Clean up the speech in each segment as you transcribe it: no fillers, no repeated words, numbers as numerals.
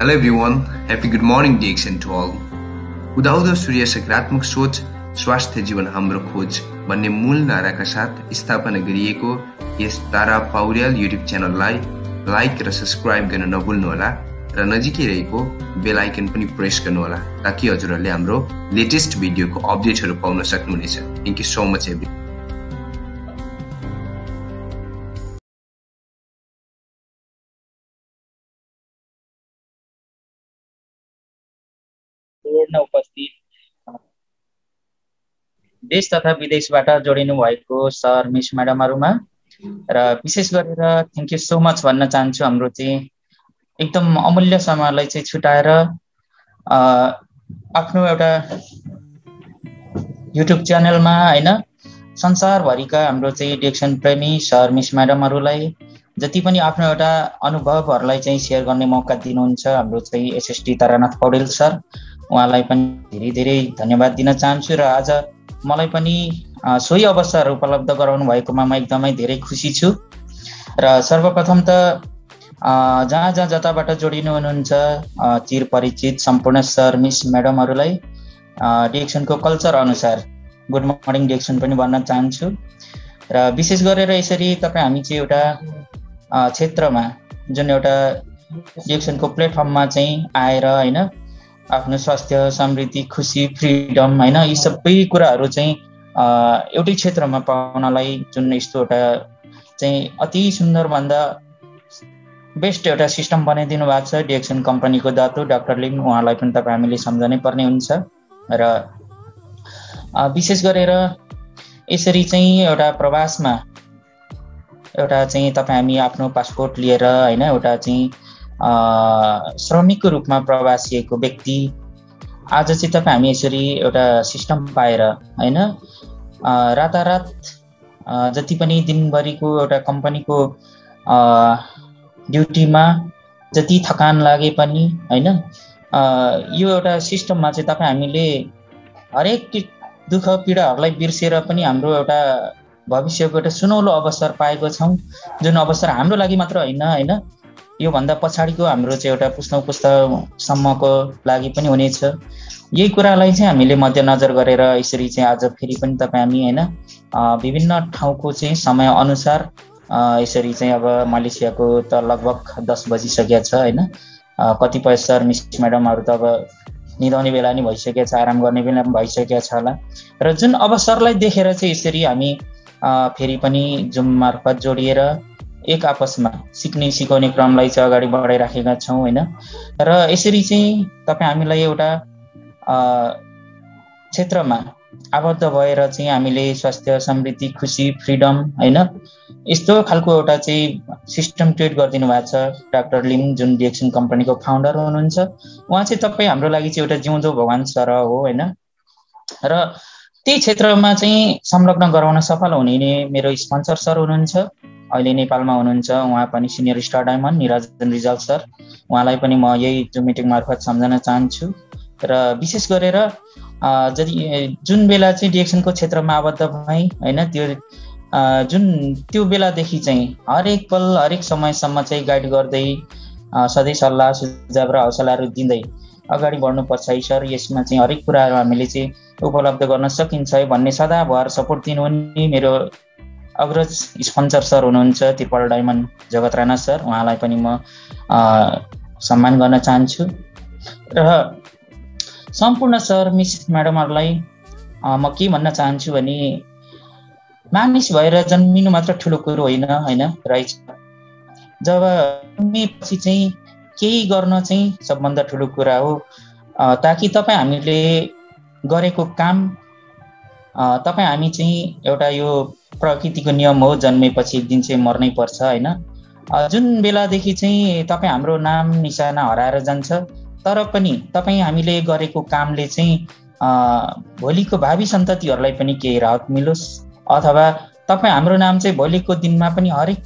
Hello everyone, happy good morning DXN to all. उदाउँदो सूर्य सकारात्मक सोच स्वास्थ्य जीवन हाम्रो खोज भन्ने मूल नाराका साथ स्थापना गरिएको यस तारा पौड्याल युट्युब च्यानललाई लाइक र सब्स्क्राइब गर्न नभुल्नुहोला र नजिकै रहेको बेल आइकन पनि प्रेस गर्नुहोला ताकि हजुरहरूले हाम्रो लेटेस्ट भिडियोको अपडेटहरू पाउन सक्नुहुनेछ। Thank you so much every पूर्ण उपस्थित देश तथा विदेशबाट जोडिनु भएको सर मिस म्याडमहरुमा र विशेष गरेर थ्यांक यू सो मच भन्न चाहन्छु। हाम्रो चाहिँ एकदम अमूल्य समयलाई चाहिँ छुटाएर आफ्नो एउटा युट्युब च्यानलमा हैन संसारभरिका हाम्रो चाहिँ डिएक्सन प्रेमी सर मिस म्याडमहरुलाई जति पनि आफ्नो एउटा अनुभवहरुलाई चाहिँ शेयर गर्ने मौका दिनुहुन्छ हाम्रो चाहिँ एसएसटी तारानाथ पौडेल सर, उहाँलाई पनि धेरै धेरै धन्यवाद दिन चाहन्छु। र आज मलाई पनि सोही अवसर उपलब्ध गराउनु भएकोमा म एकदमै धेरै खुसी छु। र सर्वप्रथम त जहाँ जहाँ जताबाट जोडिनु हुनुहुन्छ चिर परिचित सम्पूर्ण सर मिस म्याडमहरुलाई डिएक्सनको कल्चर अनुसार गुड मर्निङ डिएक्सन पनि भन्न चाहन्छु। र विशेष गरेर यसरी तपाई हामी चाहिँ एउटा क्षेत्रमा जुन एउटा डिएक्सनको प्लेटफर्ममा चाहिँ आएर हैन आफ्नो स्वास्थ्य, समृद्धि, खुशी, फ्रिडम हैन यी सबै कुराहरू चाहिँ एउटै क्षेत्रमा पाउनलाई जुन यस्तो एउटा चाहिँ अति सुन्दर भन्दा बेस्ट एउटा सिस्टम बनाइदिनु भएको छ डिएक्सन कम्पनीको दातु डाक्टर लिम, उहाँलाई पनि तपाईँ हामीले सम्झनै पर्ने हुन्छ। र विशेष गरेर यसरी चाहिँ एउटा प्रवासमा एउटा चाहिँ तपाईँ हामी आफ्नो पासपोर्ट लिएर हैन एउटा चाहिँ श्रमिकको रूपमा प्रवासिएको व्यक्ति आज चाहिँ तपाईँ हामी यसरी एउटा सिस्टम पाएर हैन रातारात जति पनि दिनभरिको एउटा कम्पनीको ड्युटीमा जति थकान लागे पनि हैन यो एउटा सिस्टममा चाहिँ तपाईँ हामीले हरेक दुःख पीडाहरूलाई बिर्सेर पनि हाम्रो एउटा भविष्यको एउटा सुनौलो अवसर पाएको छौँ, जुन अवसर हाम्रो लागि मात्र हैन यो भन्दा पछाडिको हाम्रो चाहिँ एउटा पुस्तासम्मको लागि पनि हुनेछ। यही कुरालाई चाहिँ हामीले मध्यनजर गरेर यसरी चाहिँ आज फेरि पनि तपाईँ हामी हैन विभिन्न ठाउँको चाहिँ समय अनुसार यसरी चाहिँ अब मलेसियाको त लगभग 10 बजिसकेको छ हैन कतिपय सर मिस म्याडमहरु त अब निदाउने बेला नि भइसकेको छ, आराम गर्ने बेला पनि भइसकेको छ होला। र जुन अवसरलाई देखेर चाहिँ यसरी हामी फेरि पनि जुम मार्फत जोडिएर एक आपसमा सिक्ने सिकाउने क्रमलाई चाहिँ अगाडि बढाइराखेका छौँ हैन। र यसरी चाहिँ तपाईँ हामीलाई एउटा क्षेत्रमा आबद्ध भएर चाहिँ हामीले स्वास्थ्य, समृद्धि, खुशी, फ्रिडम हैन यस्तो खालको एउटा चाहिँ सिस्टम क्रिएट गरिदिनु भएको छ डाक्टर लिम जुन डिएक्सन कम्पनीको फाउन्डर हुनुहुन्छ। उहाँ चाहिँ तपाईँ हाम्रो लागि चाहिँ एउटा जिउँदो भगवान सरह हो हैन। र त्यही क्षेत्रमा चाहिँ संलग्न गराउन सफल हुने नै मेरो स्पोन्सर सर हुनुहुन्छ, अहिले नेपालमा हुनुहुन्छ उहाँ पनि सिनियर स्टार डायमन्ड निराजन रिजाल सर, उहाँलाई पनि म यही जुम मिटिङ मार्फत सम्झन चाहन्छु। र विशेष गरेर जुन बेला चाहिँ डिएक्सनको क्षेत्रमा आबद्ध भएँ हैन त्यो बेलादेखि चाहिँ हरेक पल हरेक समयसम्म चाहिँ गाइड गर्दै सधैँ सल्लाह सुझाव र हौसलाहरू दिँदै अगाडि बढ्नुपर्छ है सर, यसमा चाहिँ हरेक कुराहरू हामीले चाहिँ उपलब्ध गर्न सकिन्छ है भन्ने सदाभर सपोर्ट दिनुहुने मेरो अग्रज स्पोन्सर सर हुनुहुन्छ त्रिपल डायमन्ड जगत राणा सर, उहाँलाई पनि म सम्मान गर्न चाहन्छु। र सम्पूर्ण सर मिस म्याडमहरुलाई म के भन्न चाहन्छु भने मानिस भएर जन्मिनु मात्र ठुलो कुरो होइन रहेछ, जब जन्मेपछि चाहिँ केही गर्न चाहिँ सबभन्दा ठुलो कुरा हो। ताकि तपाईँ हामीले गरेको काम तपाईँ हामी चाहिँ एउटा यो प्रकृतिको नियम हो, जन्मेपछि एक दिन चाहिँ मर्नै पर्छ हैन। जुन बेलादेखि चाहिँ तपाईँ हाम्रो नाम निशाना हराएर जान्छ, तर पनि तपाईँ हामीले गरेको कामले चाहिँ भोलिको भावी सन्ततिहरूलाई पनि केही राहत मिलोस् अथवा तपाईँ हाम्रो नाम चाहिँ भोलिको दिनमा पनि हरेक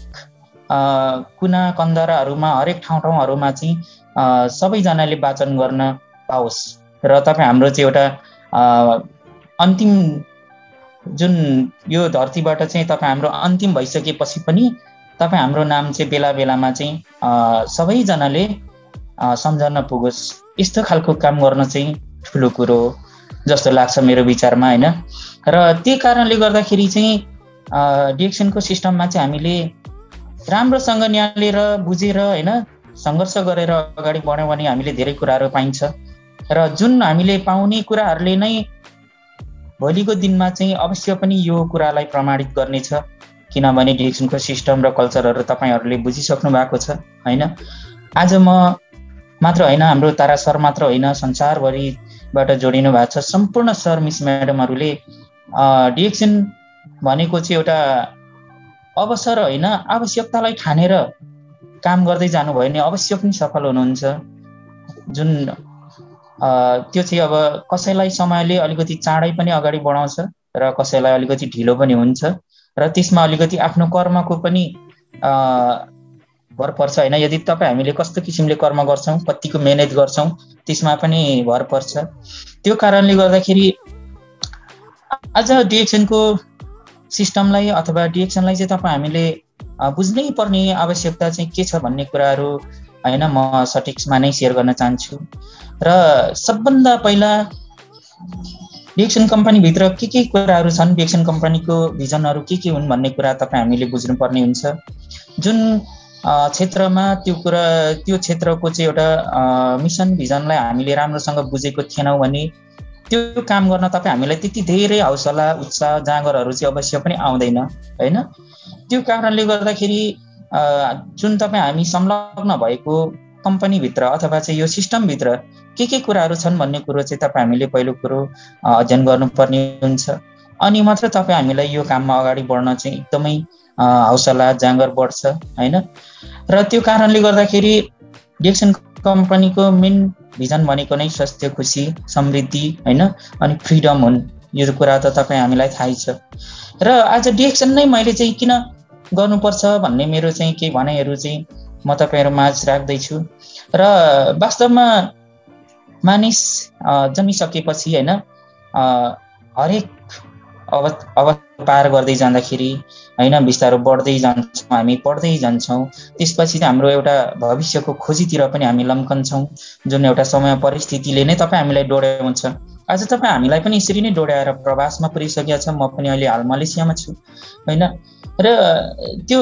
कुना कन्दराहरूमा हरेक ठाउँहरूमा चाहिँ सबैजनाले वाचन गर्न पाओस्। र तपाईँ हाम्रो चाहिँ एउटा अन्तिम जुन यो धरतीबाट चाहिँ तपाईँ हाम्रो अन्तिम भइसकेपछि पनि तपाईँ हाम्रो नाम चाहिँ बेला बेलामा चाहिँ सबैजनाले सम्झन पुगोस्, यस्तो खालको काम गर्न चाहिँ ठुलो कुरो हो जस्तो लाग्छ मेरो विचारमा हैन। र त्यही कारणले गर्दाखेरि चाहिँ डिएक्सनको सिस्टममा चाहिँ हामीले राम्रोसँग न्यालेर बुझेर हैन सङ्घर्ष गरेर अगाडि बढ्यौँ भने हामीले धेरै कुराहरू पाइन्छ र जुन हामीले पाउने कुराहरूले नै भोलिको दिनमा चाहिँ अवश्य पनि यो कुरालाई प्रमाणित गर्नेछ, किनभने डिएक्सनको सिस्टम र कल्चरहरू तपाईँहरूले बुझिसक्नु भएको छ हैन। आज म मात्र होइन, हाम्रो तारा सर मात्र होइन, संसारभरिबाट जोडिनु भएको छ सम्पूर्ण सर मिस म्याडमहरूले डिएक्सन भनेको चाहिँ एउटा अवसर होइन, आवश्यकतालाई ठानेर काम गर्दै जानुभयो भने अवश्य पनि सफल हुनुहुन्छ। जुन त्यो चाहिँ अब कसैलाई समयले अलिकति चाँडै पनि अगाडि बढाउँछ र कसैलाई अलिकति ढिलो पनि हुन्छ र त्यसमा अलिकति आफ्नो कर्मको पनि भर पर्छ होइन। यदि तपाईँ हामीले कस्तो किसिमले कर्म गर्छौँ, कतिको मेहनत गर्छौँ, त्यसमा पनि भर पर्छ। त्यो कारणले गर्दाखेरि आज डिएक्सनको सिस्टमलाई अथवा डिएक्सनलाई चाहिँ तपाईँ हामीले बुझ्नै पर्ने आवश्यकता चाहिँ के छ भन्ने कुराहरू होइन म सटिक्समा नै सेयर गर्न चाहन्छु। र सबभन्दा पहिला डिएक्सन कम्पनीभित्र के कुराहरू छन्, डिएक्सन कम्पनीको भिजनहरू के हुन् भन्ने कुरा तपाईँ हामीले बुझ्नुपर्ने हुन्छ। जुन क्षेत्रमा त्यो क्षेत्रको चाहिँ एउटा मिसन भिजनलाई हामीले राम्रोसँग बुझेको थिएनौँ भने त्यो काम गर्न तपाईँ हामीलाई त्यति धेरै हौसला उत्साह जाँगरहरू चाहिँ अवश्य पनि आउँदैन होइन। त्यो कारणले गर्दाखेरि जुन तपाईँ हामी संलग्न भएको कम्पनीभित्र अथवा चाहिँ यो सिस्टमभित्र के कुराहरू छन् भन्ने कुरो चाहिँ तपाईँ हामीले पहिलो कुरो अध्ययन गर्नुपर्ने हुन्छ। अनि मात्र तपाईँ हामीलाई यो काममा अगाडि बढ्न चाहिँ एकदमै हौसला जाँगर बढ्छ होइन। र त्यो कारणले गर्दाखेरि डिएक्सन कम्पनीको मेन भिजन भनेको नै स्वास्थ्य, खुसी, समृद्धि होइन अनि फ्रिडम हुन्। यो कुरा त तपाईँ हामीलाई थाहै छ। र आज डिएक्सन नै मैले चाहिँ किन गर्नुपर्छ भन्ने मेरो चाहिँ केही भनाइहरू चाहिँ म तपाईँहरू माझ राख्दैछु। र वास्तवमा मानिस जन्मिसकेपछि होइन हरेक अवस्था पार गर्दै जाँदाखेरि होइन बिस्तारो बढ्दै जान्छौँ, हामी पढ्दै जान्छौँ। त्यसपछि हाम्रो एउटा भविष्यको खोजीतिर पनि हामी लम्कन्छौँ, जुन एउटा समय परिस्थितिले नै तपाईँ हामीलाई डोर्याउँछ। आज तपाईँ हामीलाई पनि यसरी नै डोर्याएर प्रवासमा पुरिसकेका छ। म पनि अहिले हाल मलेसियामा छु होइन। र त्यो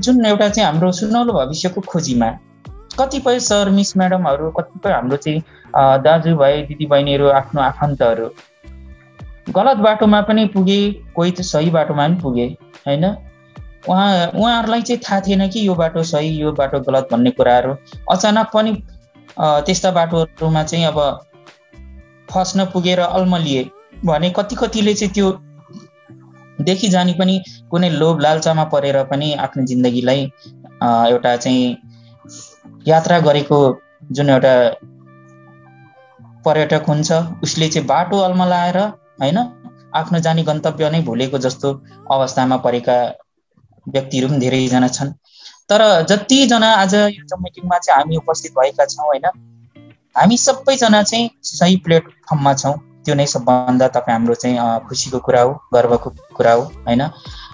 जुन एउटा चाहिँ हाम्रो सुनौलो भविष्यको खोजीमा कतिपय सर मिस म्याडमहरू, कतिपय हाम्रो चाहिँ दाजुभाइ दिदीबहिनीहरू, आफ्नो आफन्तहरू गलत बाटोमा पनि पुगे, कोही त सही बाटोमा पनि पुगे होइन। उहाँहरूलाई चाहिँ थाहा थिएन कि यो बाटो सही यो बाटो गलत भन्ने कुराहरू। अचानक पनि त्यस्ता बाटोहरूमा चाहिँ अब फस्न पुगेर अल्मलिए भने कतिले चाहिँ त्यो देखि जानी पनि कुनै लोभ लालचामा परेर पनि आफ्नो जिन्दगीलाई एउटा चाहिँ यात्रा गरेको जुन एउटा पर्यटक हुन्छ उसले चाहिँ बाटो अल्मलाएर होइन आफ्नो जाने गन्तव्य नै भुलेको जस्तो अवस्थामा परेका व्यक्तिहरू पनि धेरैजना छन्। तर जतिजना आज यो मिटिङमा चाहिँ हामी उपस्थित भएका छौँ होइन, हामी सबैजना चाहिँ सही प्लेटफर्ममा छौँ। त्यो नै सबभन्दा तपाईँ हाम्रो चाहिँ खुसीको कुरा हो, गर्वको कुरा हो होइन।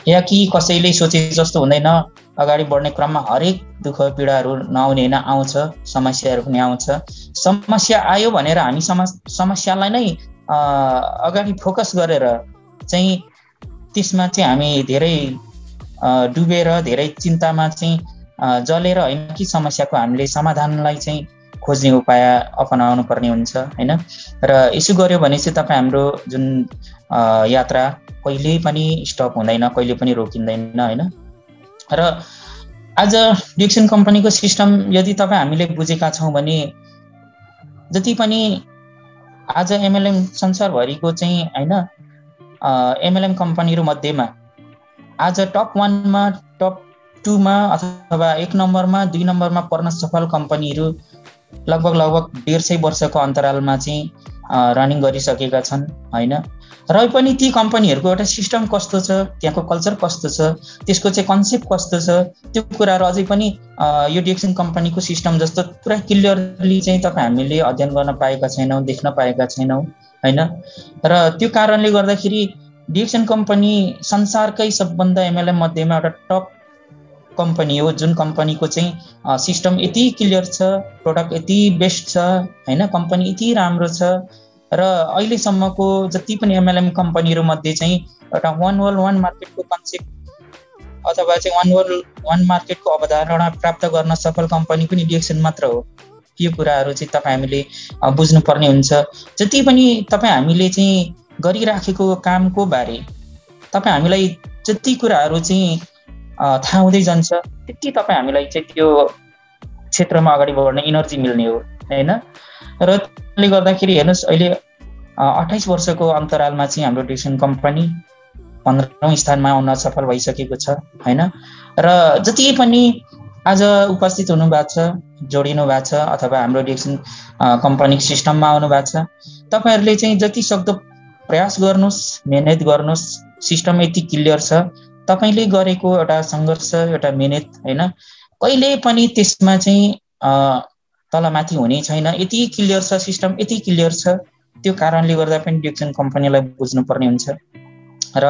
या कि कसैले सोचे जस्तो हुँदैन, अगाडि बढ्ने क्रममा हरेक दुःख पीडाहरू नआउने होइन, आउँछ, समस्याहरू पनि आउँछ। समस्या आयो भनेर हामी समस्यालाई नै अगाडि फोकस गरेर चाहिँ त्यसमा चाहिँ हामी धेरै डुबेर धेरै चिन्तामा चाहिँ जलेर होइन कि समस्याको हामीले समाधानलाई चाहिँ खोज्ने उपाय अपनाउनु पर्ने हुन्छ होइन। र यसो गर्यो भने चाहिँ तपाईँ हाम्रो जुन यात्रा कहिले पनि स्टप हुँदैन, कहिले पनि रोकिँदैन होइन। र आज डिएक्सन कम्पनीको सिस्टम यदि तपाईँ हामीले बुझेका छौँ भने जति पनि आज एमएलएम संसारभरिको चाहिँ होइन एमएलएम कम्पनीहरू मध्येमा आज टप 1 मा टप 2 मा अथवा 1 नम्बरमा 2 नम्बरमा पर्न सफल कम्पनीहरू लगभग 1.5 वर्षको अन्तरालमा चाहिँ रनिङ गरिसकेका छन् होइन। र पनि ती कम्पनीहरूको एउटा सिस्टम कस्तो छ, त्यहाँको कल्चर कस्तो छ, त्यसको चाहिँ कन्सेप्ट कस्तो छ, त्यो कुराहरू अझै पनि यो डिएक्सन कम्पनीको सिस्टम जस्तो पुरा क्लियरली चाहिँ तपाईँ हामीले अध्ययन गर्न पाएका छैनौँ, देख्न पाएका छैनौँ होइन। र त्यो कारणले गर्दाखेरि डिएक्सन कम्पनी संसारकै सबभन्दा एमएलएम मध्येमा एउटा टप कम्पनी हो जुन कम्पनीको चाहिँ सिस्टम यति क्लियर छ, प्रोडक्ट यति बेस्ट छ हैन, कम्पनी यति राम्रो छ र अहिलेसम्मको जति पनि एमएलएम कम्पनीहरू मध्ये चाहिँ एउटा वान वर्ल्ड वान मार्केटको कन्सेप्ट अथवा चाहिँ वान वर्ल्ड वान मार्केटको अवधारणा प्राप्त गर्न सफल कम्पनी पनि डिएक्सन मात्र हो। यो कुराहरू चाहिँ तपाईँ हामीले बुझ्नुपर्ने हुन्छ। जति पनि तपाईँ हामीले चाहिँ गरिराखेको कामको बारे तपाईँ हामीलाई जति कुराहरू चाहिँ थाहा हुँदै जान्छ त्यति तपाईँ हामीलाई चाहिँ त्यो क्षेत्रमा अगाडि बढ्ने इनर्जी मिल्ने हो हैन। र त्यसले गर्दाखेरि हेर्नुहोस् अहिले 28 वर्षको अन्तरालमा चाहिँ हाम्रो डिएक्सन कम्पनी 15औं स्थानमा आउन सफल भइसकेको छ हैन। र जति पनि आज उपस्थित हुनु भएको छ, जोडिनु भएको छ अथवा हाम्रो डिएक्सन कम्पनी सिस्टममा आउनु भएको छ, तपाईहरुले चाहिँ जति सक्दो प्रयास गर्नुस्, मेहनत गर्नुस्। सिस्टम यति क्लियर छ, तपाईले गरेको एउटा संघर्ष, एउटा मेहनत हैन कहिले पनि त्यसमा चाहिँ तलमाथि हुने छैन। यति क्लियर छ, सिस्टम यति क्लियर छ, त्यो कारणले गर्दा पनि डिएक्सन कम्पनीलाई बुझ्नु पर्ने हुन्छ। र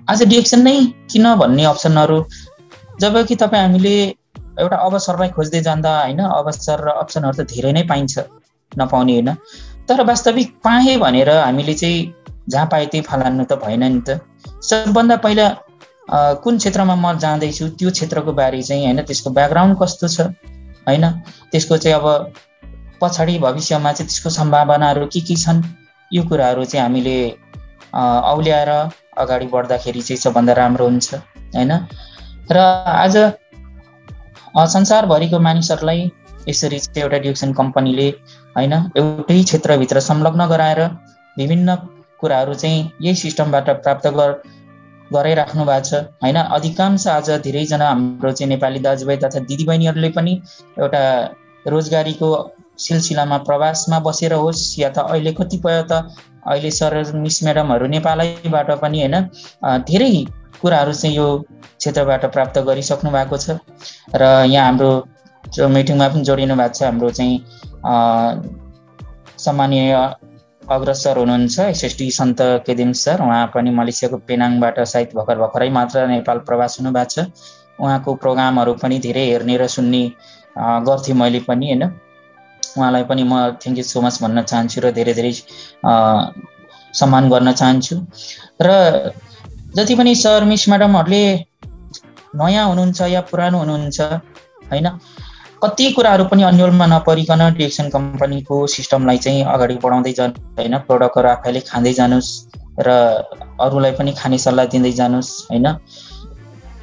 आज डिएक्सन नै किन भन्ने अप्सनहरू, जबकि तपाईँ हामीले एउटा अवसरलाई खोज्दै जाँदा हैन, अवसर र अप्सनहरू त धेरै नै पाइन्छ, नपाउने होइन, तर वास्तविक पाएँ भनेर हामीले चाहिँ जहाँ पाए त्यही फलान्नु त भएन नि त। सबभन्दा पहिला कुन क्षेत्रमा म जाँदैछु त्यो क्षेत्रको बारे चाहिँ हैन, त्यसको ब्याकग्राउन्ड कस्तो छ हैन, त्यसको चाहिँ अब पछाडि भविष्यमा चाहिँ त्यसको सम्भावनाहरू के छन्, यो कुराहरू चाहिँ हामीले औल्याएर अगाडि बढ्दाखेरि चाहिँ सबभन्दा राम्रो हुन्छ हैन। र आज संसारभरिको मानिसहरूलाई यसरी चाहिँ एउटा डिएक्सन कम्पनीले हैन एउटै क्षेत्रभित्र संलग्न गराएर विभिन्न कुराहरू चाहिँ यही सिस्टमबाट प्राप्त गराइराख्नु भएको छ हैन। अधिकांश आज धेरैजना हाम्रो चाहिँ नेपाली दाजुभाइ तथा दिदीबहिनीहरूले पनि एउटा रोजगारीको सिलसिलामा प्रवासमा बसेर होस् या त अहिले कतिपय त अहिले सर मिस म्याडमहरू नेपालैबाट पनि हैन धेरै कुराहरू चाहिँ यो क्षेत्रबाट प्राप्त गरिसक्नु भएको छ। र यहाँ हाम्रो जो मिटिङमा पनि जोडिनु भएको छ हाम्रो चाहिँ सम्मानीय अग्रसर हुनुहुन्छ एसएसटी सन्त केदिम सर, उहाँ पनि मलेसियाको पेनाङबाट सायद भर्खरै मात्र नेपाल प्रवास हुनु भएको छ। उहाँको प्रोग्रामहरू पनि धेरै हेर्ने र सुन्ने गर्थेँ मैले पनि हैन। उहाँलाई पनि म थ्याङ्क यू सो मच भन्न चाहन्छु र धेरै धेरै सम्मान गर्न चाहन्छु। र जति पनि सर मिस म्याडमहरूले नयाँ हुनुहुन्छ या पुरानो हुनुहुन्छ हैन, कति कुराहरू पनि अन्यलमा नपरिकन डिएक्सन कम्पनीको सिस्टमलाई चाहिँ अगाडि बढाउँदै जानु हैन। प्रोडक्टहरू आफैले खाँदै जानुस् र अरूलाई पनि खाने सल्लाह दिँदै जानुस् हैन।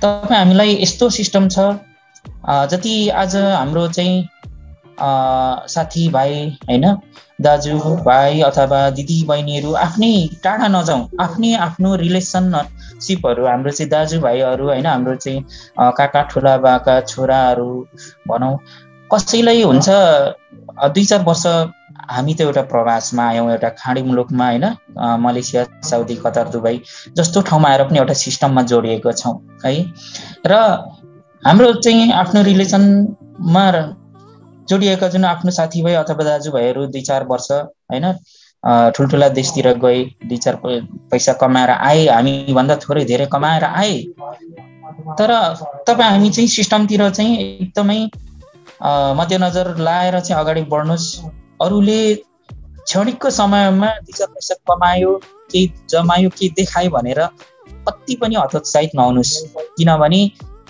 तपाईँ हामीलाई यस्तो सिस्टम छ, जति आज हाम्रो चाहिँ साथीभाइ हैन, दाजुभाइ अथवा दिदी बहिनीहरू आफ्नै टाढा नजाउँ, आफ्नै आफ्नो रिलेसनसिपहरू हाम्रो चाहिँ दाजुभाइहरू हैन, हाम्रो चाहिँ काका ठुला बाका छोराहरू भनौँ, कसैलाई हुन्छ 2-4 वर्ष हामी त एउटा प्रवासमा आयौँ, एउटा खाडी मुलुकमा हैन, मलेसिया, साउदी, कतार, दुबई जस्तो ठाउँमा आएर पनि एउटा सिस्टममा जोडिएको छौँ है। र हाम्रो चाहिँ आफ्नो रिलेसनमा जोडिएका जुन आफ्नो साथीभाइ अथवा दाजुभाइहरू 2-4 वर्ष हैन ठुल्ठुला देशतिर गए, 2-4 पैसा कमाएर आए, हामी भन्दा थोरै धेरै कमाएर आए, तर तपाईँ हामी चाहिँ सिस्टमतिर चाहिँ एकदमै मध्यनजर लाएर चाहिँ अगाडि बढ्नुस्। अरूले क्षणिकको समयमा 2-4 पैसा कमायो, केही जमायो, केही देखायो भनेर कति पनि हतोत्साहित नहुनुस्, किनभने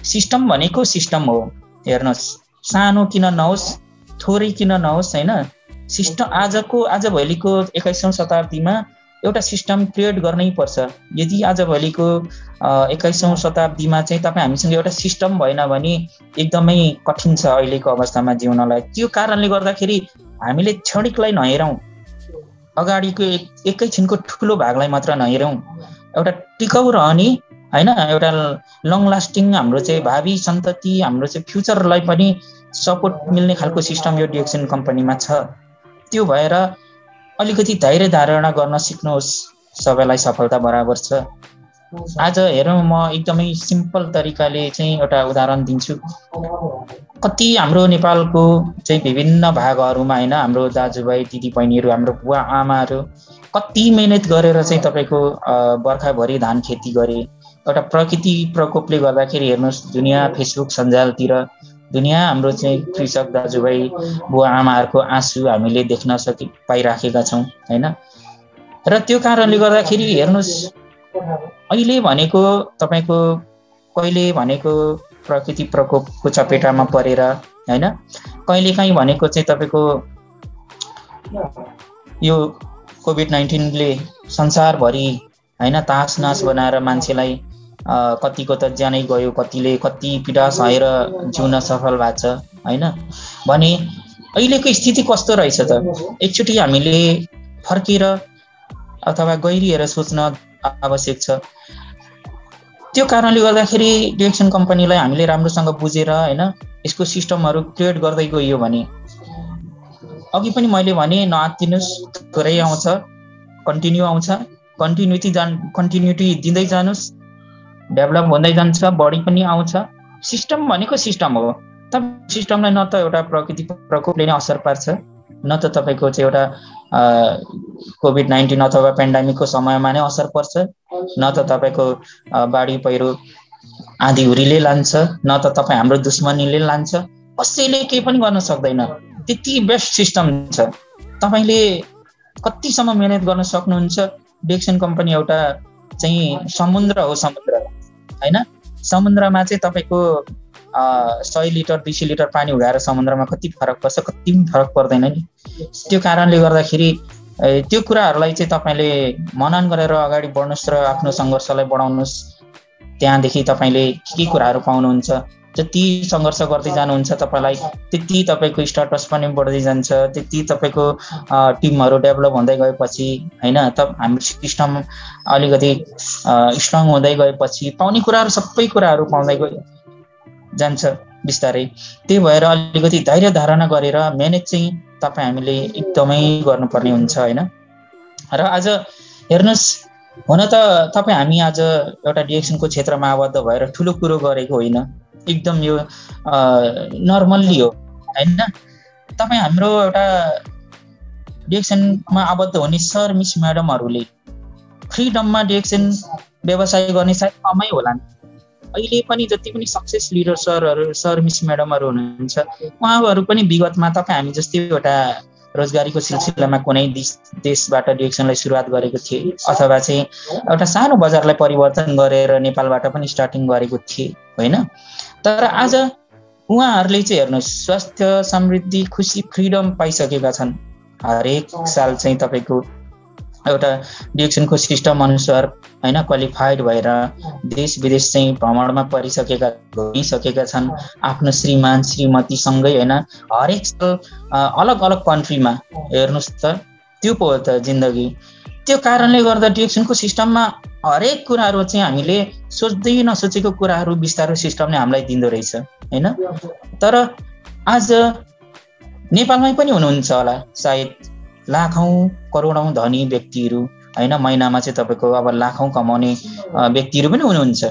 सिस्टम भनेको सिस्टम हो। हेर्नुहोस्, सानो किन नहोस्, थोरै किन नहोस् हैन, सिस्टम आजभोलिको 21औं शताब्दीमा एउटा सिस्टम क्रिएट गर्नै पर्छ। यदि आजभोलिको 21औं शताब्दीमा चाहिँ तपाईँ हामीसँग एउटा सिस्टम भएन भने एकदमै कठिन छ अहिलेको अवस्थामा जिउनलाई। त्यो कारणले गर्दाखेरि हामीले क्षणिकलाई नहेरौँ, अगाडिको एकैछिनको ठुलो भागलाई मात्र नहेरौँ, एउटा टिकाउ रहने हैन, एउटा लङ लास्टिङ हाम्रो चाहिँ भावी सन्तति, हाम्रो चाहिँ फ्युचरलाई पनि सपोर्ट मिल्ने खालको सिस्टम यो डिएक्सन कम्पनीमा छ। त्यो भएर अलिकति धैर्य धारणा गर्न सिक्नुहोस्, सबैलाई सफलता बराबर छ। आज हेरौँ, म एकदमै सिम्पल तरिकाले चाहिँ एउटा उदाहरण दिन्छु। कति हाम्रो नेपालको चाहिँ विभिन्न भागहरूमा हैन हाम्रो दाजुभाइ दिदीबहिनीहरू, हाम्रो बुवा आमाहरू कति मेहनत गरेर चाहिँ तपाईँको बर्खाभरि धान खेती गरे, एउटा प्रकृति प्रकोपले गर्दाखेरि हेर्नुहोस् दुनियाँ फेसबुक सञ्जालतिर दुनियाँ हाम्रो चाहिँ कृषक दाजुभाइ बुवा आमाहरूको आँसु हामीले देख्न पाइराखेका छौँ होइन। र त्यो कारणले गर्दाखेरि हेर्नुहोस् अहिले भनेको तपाईँको कहिले भनेको प्रकृति प्रकोपको चपेटामा परेर होइन, कहिलेकाहीँ भनेको चाहिँ तपाईँको यो कोभिड-19ले संसारभरि होइन तास नास बनाएर मान्छेलाई कतिको त ज्यानै गयो, कतिले कति पीडा सहेर जिउन सफल भएको छ होइन। भने अहिलेको स्थिति कस्तो रहेछ त, एकचोटि हामीले फर्केर अथवा गहिरिएर सोच्न आवश्यक छ। त्यो कारणले गर्दाखेरि डिरेक्सन कम्पनीलाई हामीले राम्रोसँग बुझेर होइन यसको सिस्टमहरू क्रिएट गर्दै गयो भने, अघि पनि मैले भने नआत्तिनुस्, थोरै आउँछ कन्टिन्यू आउँछ, कन्टिन्युटी दिँदै जानुस्, डेभलप हुँदै जान्छ, बढी पनि आउँछ। सिस्टम भनेको सिस्टम हो, तपाईँ सिस्टमलाई न त एउटा प्रकृति प्रकोपले नै असर पार्छ, न त तपाईँको चाहिँ एउटा कोभिड-19 अथवा पेन्डामिकको समयमा नै असर पर्छ, न त तपाईँको बाढी पहिरो आँधीहुरीले लान्छ, न त तपाईँ हाम्रो दुश्मनीले लान्छ, कसैले केही पनि गर्न सक्दैन। त्यति बेस्ट सिस्टम छ। तपाईँले कतिसम्म मेहनत गर्न सक्नुहुन्छ। डिरेक्सन कम्पनी एउटा चाहिँ समुद्र हो, समुद्र होइन। समुद्रमा चाहिँ तपाईँको 100 लिटर 200 लिटर पानी उडाएर समुद्रमा कति फरक पर्छ, कति पनि फरक पर्दैन नि। त्यो कारणले गर्दाखेरि त्यो कुराहरूलाई चाहिँ तपाईँले मनन गरेर अगाडि बढ्नुहोस् र आफ्नो सङ्घर्षलाई बढाउनुहोस्। त्यहाँदेखि तपाईँले के कुराहरू पाउनुहुन्छ, जति सङ्घर्ष गर्दै जानुहुन्छ तपाईँलाई त्यति तपाईँको स्टाटस पनि बढ्दै जान्छ, त्यति तपाईँको टिमहरू डेभलप हुँदै गएपछि होइन, हाम्रो सिस्टम अलिकति स्ट्रङ हुँदै गएपछि पाउने कुराहरू सबै कुराहरू पाउँदै जान्छ बिस्तारै। त्यही भएर अलिकति धैर्य धारणा गरेर मेहनत चाहिँ तपाईँ हामीले एकदमै गर्नुपर्ने हुन्छ होइन। र आज हेर्नुहोस्, हुन त तपाईँ हामी आज एउटा डिरेक्सनको क्षेत्रमा आबद्ध भएर ठुलो कुरो गरेको होइन, एकदम यो नर्मल्ली हो होइन। तपाईँ हाम्रो एउटा डिरेक्सनमा आबद्ध हुने सर मिस म्याडमहरूले फ्रिडममा डिरेक्सन व्यवसाय गर्ने सायद कमै होला। अहिले पनि जति पनि सक्सेस लिडर सरहरू सर मिस म्याडमहरू हुनुहुन्छ, उहाँहरू पनि विगतमा तपाईँ हामी जस्तै एउटा रोजगारीको सिलसिलामा कुनै देशबाट डिरेक्सनलाई सुरुवात गरेको थिए, अथवा चाहिँ एउटा सानो बजारलाई परिवर्तन गरेर नेपालबाट पनि स्टार्टिङ गरेको थिए होइन। तर आज उहाँहरूले चाहिँ हेर्नुहोस् स्वास्थ्य, समृद्धि, खुसी, फ्रिडम पाइसकेका छन्। हरेक साल चाहिँ तपाईँको एउटा डिरेक्सनको सिस्टम अनुसार होइन क्वालिफाइड भएर देश विदेश चाहिँ भ्रमणमा गइसकेका छन् आफ्नो श्रीमान श्रीमतीसँगै होइन। हरेक साल अलग अलग कन्ट्रीमा हेर्नुहोस् त, त्यो पो हो त जिन्दगी। त्यो कारणले गर्दा डिरेक्सनको सिस्टममा हरेक कुराहरू चाहिँ हामीले सोच्दै नसोचेको कुराहरू बिस्तारै सिस्टमले हामीलाई दिँदो रहेछ होइन। तर आज नेपालमै पनि हुनुहुन्छ होला सायद लाखौँ करोडौँ धनी व्यक्तिहरू होइन, महिनामा चाहिँ तपाईँको अब लाखौँ कमाउने व्यक्तिहरू पनि हुनुहुन्छ।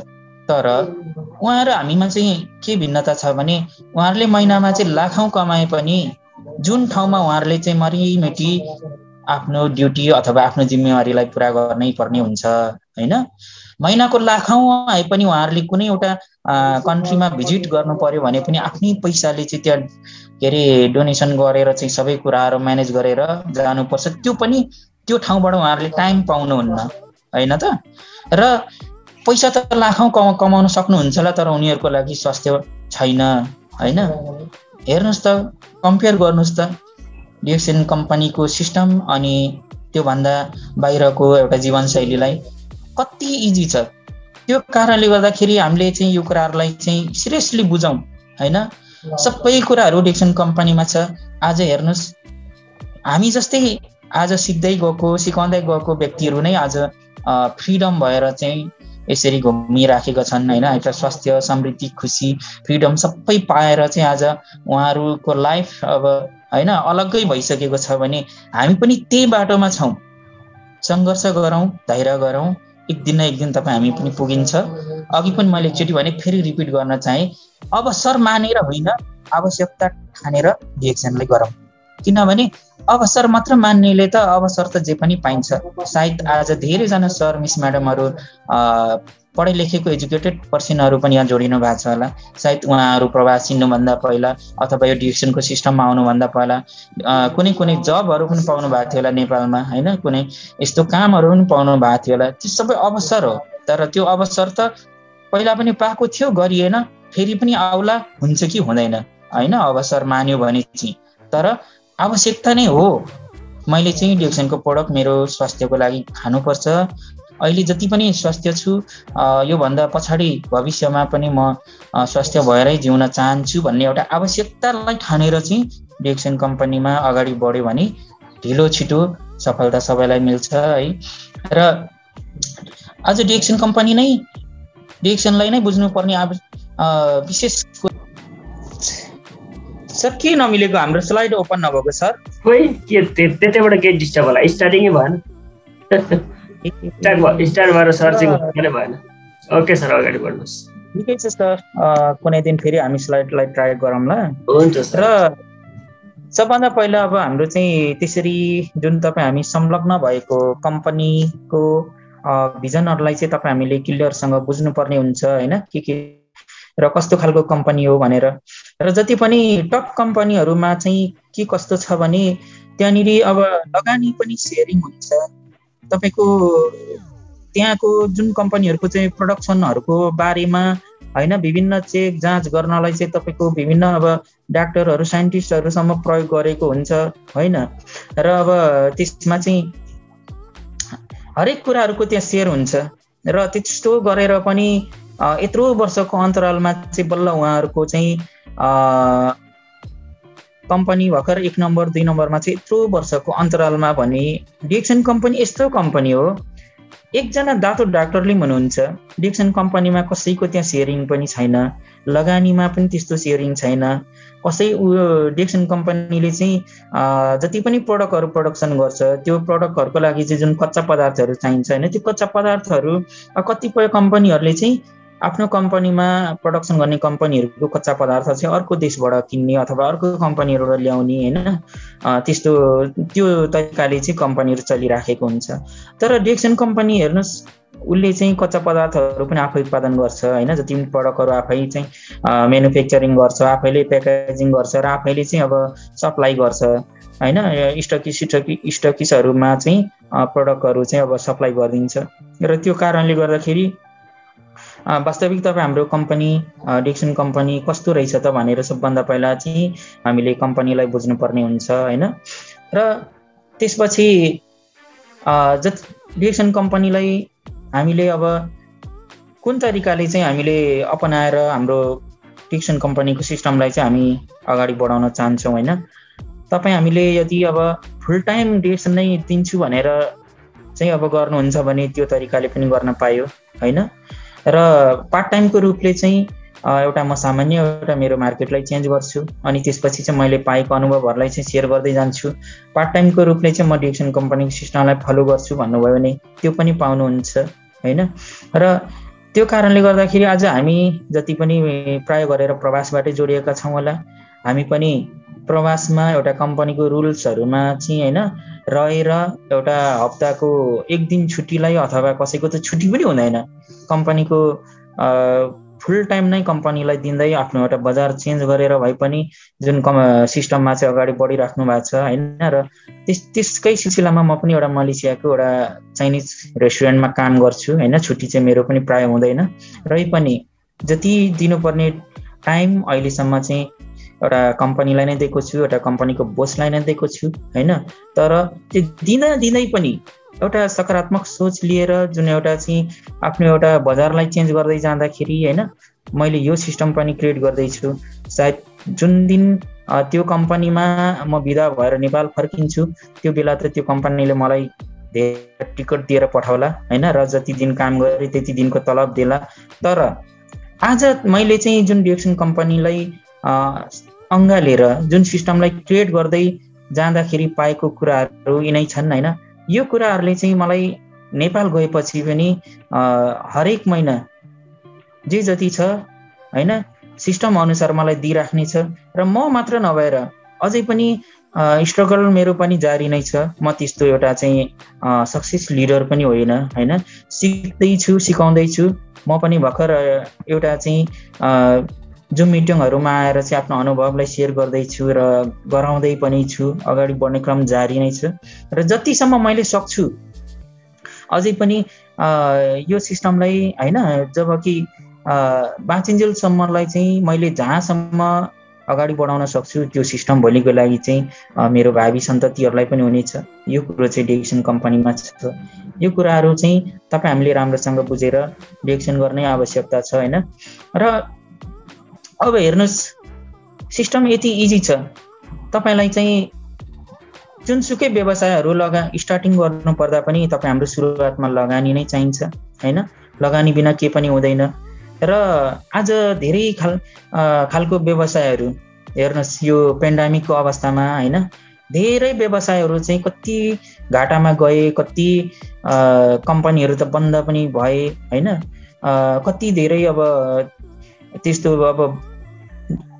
तर उहाँहरू हामीमा चाहिँ के भिन्नता छ भने उहाँहरूले महिनामा चाहिँ लाखौँ कमाए पनि जुन ठाउँमा उहाँहरूले चाहिँ मरिमेटी आफ्नो ड्युटी अथवा आफ्नो जिम्मेवारीलाई पुरा गर्नै पर्ने हुन्छ होइन। महिनाको लाखौँ आए पनि उहाँहरूले कुनै एउटा कन्ट्रीमा भिजिट गर्नु पर्यो भने पनि आफ्नै पैसाले चाहिँ त्यहाँ के अरे डोनेसन गरेर चाहिँ सबै कुराहरू म्यानेज गरेर जानुपर्छ। त्यो पनि त्यो ठाउँबाट उहाँहरूले टाइम पाउनुहुन्न होइन त। र पैसा त लाखौँ कमाउन सक्नुहुन्छ होला, तर उनीहरूको लागि स्वास्थ्य छैन होइन। हेर्नुहोस् त, कम्पेयर गर्नुहोस् त डिरेक्सन कम्पनीको सिस्टम अनि त्योभन्दा बाहिरको एउटा जीवनशैलीलाई, कति इजी छ। त्यो कारणले गर्दाखेरि हामीले चाहिँ यो कुराहरूलाई चाहिँ सिरियसली बुझौँ होइन। सबै कुराहरू डिरेक्सन कम्पनीमा छ। आज हेर्नुहोस्, हामी जस्तै आज सिक्दै गएको सिकाउँदै गएको व्यक्तिहरू नै आज फ्रिडम भएर चाहिँ यसरी घुमिराखेका छन् होइन। एउटा स्वास्थ्य, समृद्धि, खुसी, फ्रिडम सबै पाएर चाहिँ आज उहाँहरूको लाइफ अब होइन अलग्गै भइसकेको छ भने हामी पनि त्यही बाटोमा छौँ। सङ्घर्ष गरौँ, धैर्य गरौँ, एक दिन न एक दिन तपाईँ हामी पनि पुगिन्छ। अघि पनि मैले एकचोटि भने फेरि रिपिट गर्न चाहेँ, अवसर मानेर होइन आवश्यकता ठानेर डिरेक्सनलाई गरौँ किनभने अवसर मात्र मान्नेले त अवसर त जे पनि पाइन्छ। सायद आज धेरैजना सर मिस म्याडमहरू पढे लेखेको एजुकेटेड पर्सनहरू पनि यहाँ जोडिनु भएको छ होला। सायद उहाँहरू प्रवास चिन्नुभन्दा पहिला अथवा यो डिरेक्सनको सिस्टममा आउनुभन्दा पहिला कुनै कुनै जबहरू पनि पाउनु भएको थियो होला नेपालमा, होइन, कुनै यस्तो कामहरू पनि पाउनु भएको थियो होला। त्यो सबै अवसर हो, तर त्यो अवसर त पहिला पनि पाएको थियो, गरिएन, फेरि पनि आउला, हुन्छ कि हुँदैन, होइन, अवसर मान्यो भने चाहिँ। तर आवश्यकता नै हो, मैले चाहिँ डिरेक्सनको प्रोडक्ट मेरो स्वास्थ्यको लागि खानुपर्छ, अहिले जति पनि स्वास्थ्य छु योभन्दा पछाडि भविष्यमा पनि म स्वास्थ्य भएरै जिउन चाहन्छु भन्ने एउटा आवश्यकतालाई ठानेर चाहिँ डिरेक्सन कम्पनीमा अगाडि बढ्यो भने ढिलो छिटो सफलता सबैलाई मिल्छ है। र आज डिरेक्सन कम्पनी नै डिरेक्सनलाई नै बुझ्नुपर्ने विशेष सर के नमिलेको? हाम्रो स्लाइड ओपन नभएको सर। खोइ के त्यतैबाट के डिस्टर्ब होला, स्टार्टिङै भएन। स्टार्ट भएर सर्चिङ पनि भएन। ओके सर, अगाडि बढ्नुहोस्। ठिकै छ सर, कुनै दिन फेरि हामी स्लाइडलाई ट्राई गरौँला। हुन्छ सर। र सबभन्दा पहिला अब हाम्रो चाहिँ त्यसरी जुन तपाईँ हामी संलग्न भएको कम्पनीको भिजनहरूलाई चाहिँ तपाईँ हामीले क्लियरसँग बुझ्नुपर्ने हुन्छ, होइन, के र कस्तो खालको कम्पनी हो भनेर। र जति पनि टप कम्पनीहरूमा चाहिँ के कस्तो छ भने त्यहाँनिर अब लगानी पनि सेयरिङ हुन्छ। तपाईँको त्यहाँको जुन कम्पनीहरूको चाहिँ प्रोडक्सनहरूको बारेमा, होइन, विभिन्न चेक जाँच गर्नलाई चाहिँ तपाईँको विभिन्न अब डाक्टरहरू साइन्टिस्टहरूसम्म प्रयोग गरेको हुन्छ, होइन। र अब त्यसमा चाहिँ हरेक कुराहरूको त्यहाँ सेयर हुन्छ। र त्यस्तो गरेर पनि यत्रो वर्षको अन्तरालमा चाहिँ बल्ल उहाँहरूको चाहिँ कम्पनी भर्खर 1 नम्बर 2 नम्बरमा चाहिँ यत्रो वर्षको अन्तरालमा भने डिरेक्सन कम्पनी यस्तो कम्पनी हो। एकजना दातो डाक्टरले हुनुहुन्छ, डिरेक्सन कम्पनीमा कसैको त्यहाँ सेयरिङ पनि छैन, लगानीमा पनि त्यस्तो सेयरिङ छैन। कसै डिरेक्सन कम्पनीले चाहिँ जति पनि प्रडक्टहरू प्रोडक्सन गर्छ त्यो प्रडक्टहरूको लागि चाहिँ जुन कच्चा पदार्थहरू चाहिन्छ, होइन, त्यो कच्चा पदार्थहरू कतिपय कम्पनीहरूले चाहिँ आफ्नो कम्पनीमा प्रोडक्सन गर्ने कम्पनीहरूको कच्चा पदार्थ चाहिँ अर्को देशबाट किन्ने अथवा अर्को कम्पनीबाट ल्याउने, होइन, त्यस्तो त्यो तरिकाले चाहिँ कम्पनीहरू चलिराखेको हुन्छ। तर डिरेक्सन कम्पनी हेर्नुहोस्, उसले चाहिँ कच्चा पदार्थहरू पनि आफै उत्पादन गर्छ, होइन, जति पनि प्रडक्टहरू आफै चाहिँ म्यानुफ्याक्चरिङ गर्छ, आफैले प्याकेजिङ गर्छ र आफैले चाहिँ अब सप्लाई गर्छ, होइन। स्टकिसहरूमा चाहिँ प्रडक्टहरू चाहिँ अब सप्लाई गरिदिन्छ। र त्यो कारणले गर्दाखेरि वास्तविक तपाईँ हाम्रो कम्पनी डिरेक्सन कम्पनी कस्तो रहेछ त भनेर सबभन्दा पहिला चाहिँ हामीले कम्पनीलाई बुझ्नुपर्ने हुन्छ, होइन। र त्यसपछि डिरेक्सन कम्पनीलाई हामीले अब कुन तरिकाले चाहिँ हामीले अपनाएर हाम्रो डिरेक्सन कम्पनीको सिस्टमलाई चाहिँ हामी अगाडि बढाउन चाहन्छौँ, होइन। तपाईँ हामीले यदि अब फुल टाइम डिरेक्सन नै दिन्छु भनेर चाहिँ अब गर्नुहुन्छ भने त्यो तरिकाले पनि गर्न पायो, होइन। र पार्ट टाइमको रूपले चाहिँ एउटा म सामान्य एउटा मेरो मार्केटलाई चेन्ज गर्छु अनि त्यसपछि चाहिँ मैले पाएको अनुभवहरूलाई चाहिँ सेयर गर्दै जान्छु। पार्ट टाइमको रूपले चाहिँ म डिरेक्सन कम्पनीको सिस्टमलाई फलो गर्छु भन्नुभयो भने त्यो पनि पाउनुहुन्छ, होइन। र त्यो कारणले गर्दाखेरि आज हामी जति पनि प्राय गरेर प्रवासबाटै जोडिएका छौँ होला, हामी पनि प्रवासमा एउटा कम्पनीको रुल्सहरूमा चाहिँ, होइन, रहेर एउटा हप्ताको 1 दिन छुट्टीलाई अथवा कसैको त छुट्टी पनि हुँदैन, कम्पनीको फुल टाइम नै कम्पनीलाई दिँदै आफ्नो एउटा बजार चेन्ज गरेर भए पनि जुन सिस्टममा चाहिँ अगाडि बढिराख्नु भएको छ, होइन। र त्यसकै सिलसिलामा म पनि एउटा मलेसियाको एउटा चाइनिज रेस्टुरेन्टमा काम गर्छु, होइन। छुट्टी चाहिँ मेरो पनि प्राय हुँदैन, र पनि जति दिनुपर्ने टाइम अहिलेसम्म चाहिँ एउटा कम्पनीलाई नै दिएको छु, एउटा कम्पनीको बोसलाई नै दिएको छु, होइन। तर त्यो दिँदै पनि एउटा सकारात्मक सोच लिएर जुन एउटा चाहिँ आफ्नो एउटा बजारलाई चेन्ज गर्दै जाँदाखेरि, होइन, मैले यो सिस्टम पनि क्रिएट गर्दैछु। सायद जुन दिन त्यो कम्पनीमा म बिदा भएर नेपाल फर्किन्छु त्यो बेला त त्यो कम्पनीले मलाई धेरै टिकट दिएर पठाउला, होइन, र जति दिन काम गरेँ त्यति दिनको तलब देला। तर आज मैले चाहिँ जुन डिरेक्सन कम्पनीलाई अँगालेर जुन सिस्टमलाई क्रिएट गर्दै जाँदाखेरि पाएको कुराहरू यिनै छन्, होइन। यो कुराहरूले चाहिँ मलाई नेपाल गएपछि पनि हरेक महिना जे जति छ, होइन, सिस्टम अनुसार मलाई दिइराख्ने छ। र म मात्र नभएर अझै पनि स्ट्रगल मेरो पनि जारी नै छ। म त्यस्तो एउटा चाहिँ सक्सेस लिडर पनि होइन हैन, सिक्दैछु, सिकाउँदैछु। म पनि भर्खर एउटा चाहिँ जुम मिटिङहरूमा आएर चाहिँ आफ्नो अनुभवलाई सेयर गर्दैछु र गराउँदै पनि छु। अगाडि बढ्ने क्रम जारी नै छ र जतिसम्म मैले सक्छु अझै पनि यो सिस्टमलाई हैन, जब कि बाँचिन्जेलसम्मलाई चाहिँ मैले जहाँसम्म अगाडि बढाउन सक्छु त्यो सिस्टम भोलिको लागि चाहिँ मेरो भावी सन्ततिहरूलाई पनि हुनेछ। यो कुरो चाहिँ डिएक्सन कम्पनीमा छ। यो कुराहरू चाहिँ तपाईँ हामीले राम्रोसँग बुझेर डिएक्सन गर्ने आवश्यकता छ हैन। र अब हेर्नुहोस्, सिस्टम यति इजी छ। तपाईँलाई चाहिँ जुनसुकै व्यवसायहरू स्टार्टिङ गर्नु पर्दा पनि तपाईँ हाम्रो सुरुवातमा लगानी नै चाहिन्छ हैन। लगानी बिना के पनि हुँदैन। र आज धेरै खालको व्यवसायहरू हेर्नुहोस्, यो पेन्डेमिकको अवस्थामा हैन, धेरै व्यवसायहरू चाहिँ कति घाटामा गए, कति कम्पनीहरू त बन्द पनि भए हैन। कति धेरै अब त्यस्तो अब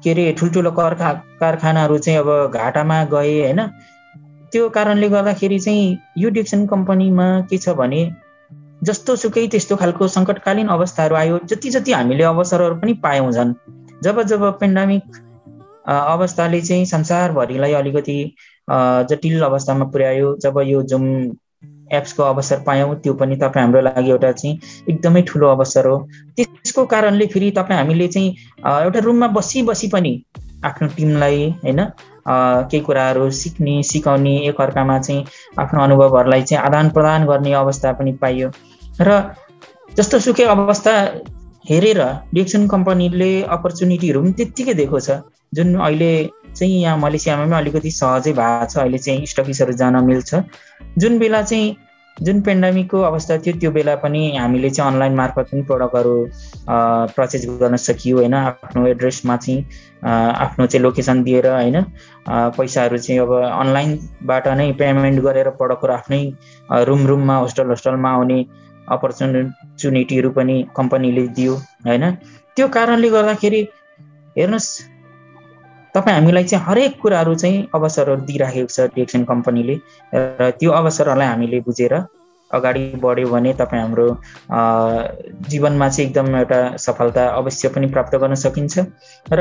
के अरे ठुल्ठुलो कारखानाहरू चाहिँ अब घाटामा गए हैन। त्यो कारणले गर्दाखेरि चाहिँ यो डिएक्सन कम्पनीमा के छ भने जस्तो सुकै त्यस्तो खालको सङ्कटकालीन अवस्थाहरू आयो, जति जति हामीले अवसरहरू पनि पायौँ झन्। जब जब पेन्डेमिक अवस्थाले चाहिँ संसारभरिलाई अलिकति जटिल अवस्थामा पुर्यायो, जब यो जुम एप्सको अवसर पायौँ, त्यो पनि तपाईँ हाम्रो लागि एउटा चाहिँ एकदमै ठुलो अवसर हो। त्यसको कारणले फेरि तपाईँ हामीले चाहिँ एउटा रुममा बसी बसी पनि आफ्नो टिमलाई हैन केही कुराहरू सिक्ने, सिकाउने, एकअर्कामा चाहिँ आफ्नो अनुभवहरूलाई चाहिँ आदान प्रदान गर्ने अवस्था पनि पाइयो। र जस्तो सुकै अवस्था हेरेर डिएक्सन कम्पनीले अपर्च्युनिटीहरू पनि त्यत्तिकै दिएको छ, जुन अहिले चाहिँ यहाँ मलेसियामा पनि अलिकति सहजै भएको छ। अहिले चाहिँ स्टकिसहरू जान मिल्छ। जुन बेला चाहिँ जुन पेन्डेमिकको अवस्था थियो त्यो बेला पनि हामीले चाहिँ अनलाइन मार्फत पनि प्रडक्टहरू पर्चेज गर्न सकियो हैन। आफ्नो एड्रेसमा चाहिँ आफ्नो चाहिँ लोकेसन दिएर हैन, पैसाहरू चाहिँ अब अनलाइनबाट नै पेमेन्ट गरेर प्रडक्टहरू आफ्नै रुममा होस्टलमा आउने अपर्च्युनिटीहरू पनि कम्पनीले दियो हैन। त्यो कारणले गर्दाखेरि हेर्नुहोस्, तपाईँ हामीलाई चाहिँ हरेक कुराहरू चाहिँ अवसरहरू दिइराखेको छ डिएक्सन कम्पनीले। र त्यो अवसरहरूलाई हामीले बुझेर अगाडि बढ्यो भने तपाईँ हाम्रो जीवनमा चाहिँ एकदम एउटा सफलता अवश्य पनि प्राप्त गर्न सकिन्छ। र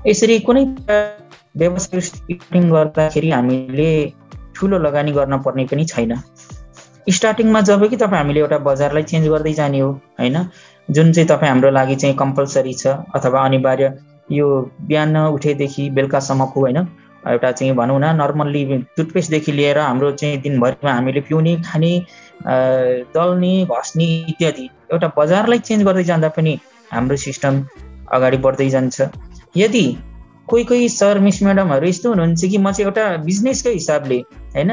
यसरी कुनै व्यवसाय स्टार्टिङ गर्दाखेरि हामीले ठुलो लगानी गर्न पर्ने पनि छैन। स्टार्टिङमा जब कि तपाईँ हामीले एउटा बजारलाई चेन्ज गर्दै जाने हो हैन, जुन चाहिँ तपाईँ हाम्रो लागि चाहिँ कम्पलसरी छ अथवा अनिवार्य। यो बिहान उठेदेखि बेलुकासम्मको होइन एउटा चाहिँ भनौँ न, नर्मल्ली टुथपेस्टदेखि लिएर हाम्रो चाहिँ दिनभरिमा हामीले पिउने, खाने, दल्ने, घस्ने इत्यादि एउटा बजारलाई चेन्ज गर्दै जाँदा पनि हाम्रो सिस्टम अगाडि बढ्दै जान्छ। यदि कोही सर मिस म्याडमहरू यस्तो हुनुहुन्छ कि म चाहिँ एउटा बिजनेसकै हिसाबले हैन,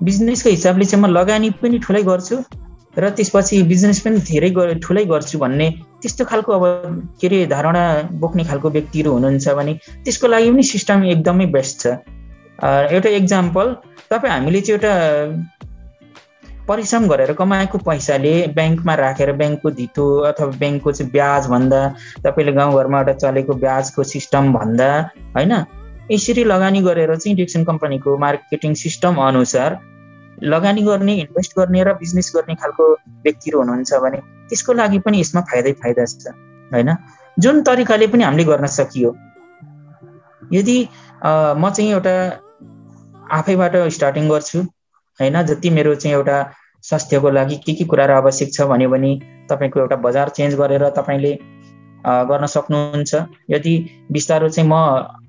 बिजनेसको हिसाबले चाहिँ म लगानी पनि ठुलै गर्छु र त्यसपछि बिजनेस पनि धेरै ठुलै गर्छु भन्ने त्यस्तो खालको अब के अरे धारणा बोक्ने खालको व्यक्तिहरू हुनुहुन्छ भने त्यसको लागि पनि सिस्टम एकदमै बेस्ट छ। एउटा इक्जाम्पल, तपाईँ हामीले चाहिँ एउटा परिश्रम गरेर कमाएको पैसाले ब्याङ्कमा राखेर ब्याङ्कको धितो अथवा ब्याङ्कको चाहिँ ब्याज भन्दा, तपाईँले गाउँघरमा एउटा चलेको ब्याजको सिस्टम भन्दा होइन, यसरी लगानी गरेर चाहिँ डिएक्सन कम्पनीको मार्केटिङ सिस्टम अनुसार लगानी गर्ने, इन्भेस्ट गर्ने र बिजनेस गर्ने खालको व्यक्तिहरू हुनुहुन्छ भने त्यसको लागि पनि यसमा फाइदा छ हैन। जुन तरिकाले पनि हामीले गर्न सकियो। यदि म चाहिँ एउटा आफैबाट स्टार्टिङ गर्छु हैन, जति मेरो चाहिँ एउटा स्वास्थ्यको लागि के कुराहरू आवश्यक छ भन्यो भने तपाईँको एउटा बजार चेन्ज गरेर तपाईँले गर्न सक्नुहुन्छ। यदि बिस्तारो चाहिँ म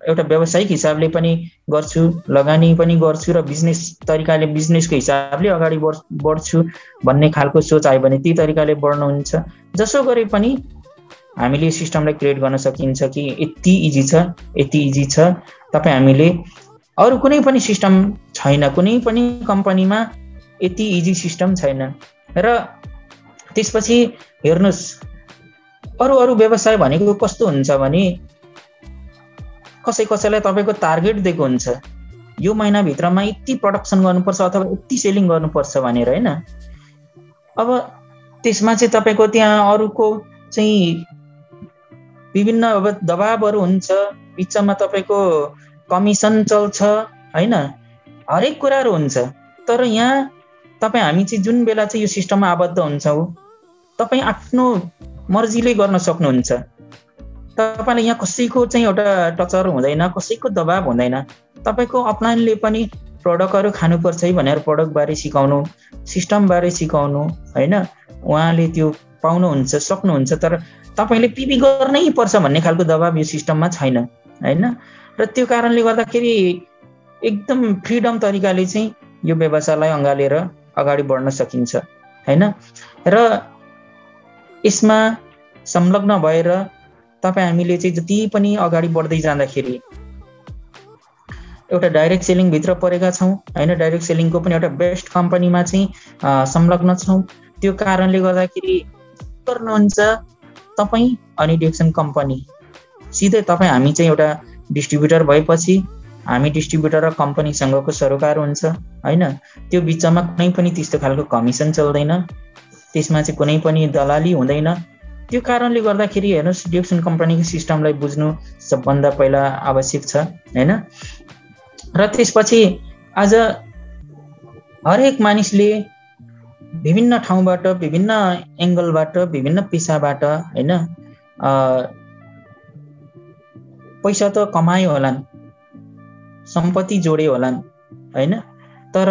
एउटा व्यावसायिक हिसाबले पनि गर्छु, लगानी पनि गर्छु र बिजनेस तरिकाले बिजनेसको हिसाबले अगाडि बढ्छु भन्ने खालको सोच आयो भने त्यही तरिकाले बढ्नुहुन्छ। जसो गरे पनि हामीले सिस्टमलाई क्रिएट गर्न सकिन्छ कि यति इजी छ। तपाईँ हामीले अरू कुनै पनि सिस्टम छैन, कुनै पनि कम्पनीमा यति इजी सिस्टम छैन। र त्यसपछि हेर्नुहोस्, अरू व्यवसाय भनेको कस्तो हुन्छ भने कसैलाई तपाईँको टार्गेट दिएको हुन्छ, यो महिनाभित्रमा यति प्रडक्सन गर्नुपर्छ अथवा यति सेलिङ गर्नुपर्छ भनेर होइन। अब त्यसमा चाहिँ तपाईँको त्यहाँ अरूको चाहिँ विभिन्न अब दबाबहरू हुन्छ, बिचमा तपाईँको कमिसन चल्छ हैन, हरेक कुराहरू हुन्छ। तर यहाँ तपाईँ हामी चाहिँ जुन बेला चाहिँ यो सिस्टममा आबद्ध हुन्छौँ, तपाईँ आफ्नो मर्जीले गर्न सक्नुहुन्छ। तपाईँलाई यहाँ कसैको चाहिँ एउटा टचर हुँदैन, कसैको दबाब हुँदैन। तपाईँको अपलाइनले पनि प्रडक्टहरू खानुपर्छ है भनेर प्रडक्टबारे सिकाउनु, सिस्टमबारे सिकाउनु हैन, उहाँले त्यो पाउनुहुन्छ, सक्नुहुन्छ। तर तपाईँले पिबी गर्नै पर्छ भन्ने खालको दबाब यो सिस्टममा छैन हैन। र त्यो कारणले गर्दाखेरि एकदम फ्रिडम तरिकाले चाहिँ यो व्यवसायलाई अँगालेर अगाडि बढ्न सकिन्छ हैन। र यसमा संलग्न भएर तपाईँ हामीले चाहिँ जति पनि अगाडि बढ्दै जाँदाखेरि एउटा डाइरेक्ट सेलिङ भित्र परेका छौँ हैन, डाइरेक्ट सेलिङको पनि एउटा बेस्ट कम्पनीमा चाहिँ संलग्न छौँ। त्यो कारणले गर्दाखेरि गर्नुहुन्छ तपाईँ अनि डिक्सन कम्पनी सिधै तपाईँ हामी चाहिँ एउटा डिस्ट्रिब्युटर भएपछि हामी डिस्ट्रिब्युटर र कम्पनीसँगको सरोकार हुन्छ हैन। त्यो बिचमा कुनै पनि त्यस्तो खालको कमिसन चल्दैन, त्यसमा चाहिँ कुनै पनि दलाली हुँदैन। त्यो कारणले गर्दाखेरि हेर्नुहोस् डिक्सन कम्पनीको सिस्टमलाई बुझ्नु सबभन्दा पहिला आवश्यक छ हैन। र त्यसपछि आज हरेक मानिसले विभिन्न ठाउँबाट, विभिन्न एङ्गलबाट, विभिन्न पेसाबाट हैन पैसा त कमायो होलान्, सम्पत्ति जोडे होलान् हैन। तर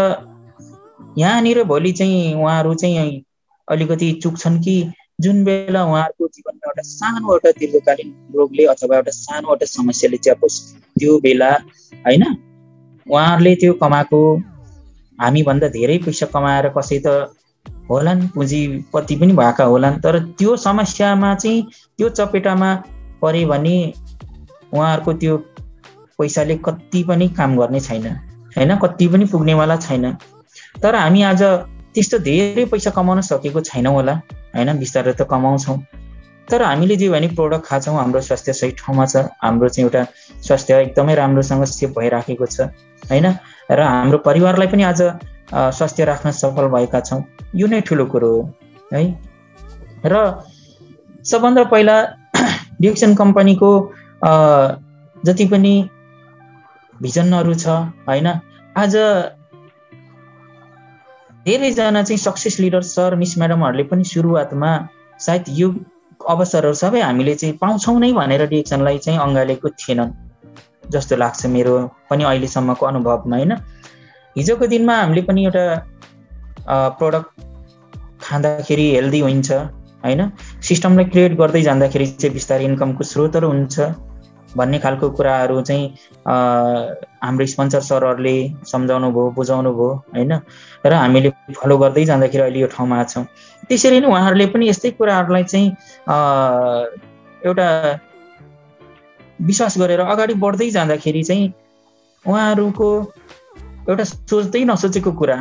यहाँनिर भोलि चाहिँ उहाँहरू चाहिँ अलिकति चुक्छन् कि जुन बेला उहाँहरूको जीवनमा एउटा सानो एउटा दीर्घकालीन रोगले अथवा एउटा सानो एउटा समस्याले च्यापोस्, त्यो बेला हैन उहाँहरूले त्यो कमाएको हामीभन्दा धेरै पैसा कमाएर कसै त होलान्, पुँजीपति पनि भएका होलान्। तर त्यो समस्यामा चाहिँ त्यो चपेटामा परे भने उहाँहरूको त्यो पैसाले कति पनि काम गर्ने छैन हैन, कति पनि पुग्नेवाला छैन। तर हामी आज त्यस्तो धेरै पैसा कमाउन सकेको छैनौँ होला हैन, बिस्तारै त कमाउँछौँ। तर हामीले जे भने प्रोडक्ट खान्छौँ, हाम्रो स्वास्थ्य सही ठाउँमा छ, हाम्रो चाहिँ एउटा स्वास्थ्य एकदमै राम्रोसँग सेभ भइराखेको छ हैन। र हाम्रो परिवारलाई पनि आज स्वास्थ्य राख्न सफल भएका छौँ। यो नै ठुलो कुरो हो है। र सबभन्दा पहिला डिक्सन कम्पनीको जति पनि भिजनहरू छ हैन, आज धेरैजना चाहिँ सक्सेस लिडर सर मिस म्याडमहरूले पनि सुरुवातमा सायद यो अवसरहरू सबै हामीले चाहिँ पाउँछौँ नै भनेर डिक्सनलाई चाहिँ अँगालेको थिएनन् जस्तो लाग्छ मेरो पनि अहिलेसम्मको अनुभवमा हैन। हिजोको दिनमा हामीले पनि एउटा प्रोडक्ट खाँदाखेरि हेल्दी हुन्छ हैन, सिस्टमलाई क्रिएट गर्दै जाँदाखेरि चाहिँ बिस्तारै इन्कमको स्रोतहरू हुन्छ भन्ने खालको कुराहरू चाहिँ हाम्रो स्पोन्सर सरहरूले सम्झाउनु भयो, बुझाउनु भयो हैन। र हामीले फलो गर्दै जाँदाखेरि अहिले यो ठाउँमा छौँ। त्यसरी नै उहाँहरूले पनि यस्तै कुराहरूलाई चाहिँ एउटा विश्वास गरेर अगाडि बढ्दै जाँदाखेरि चाहिँ उहाँहरूको एउटा सोच्दै नसोचेको कुरा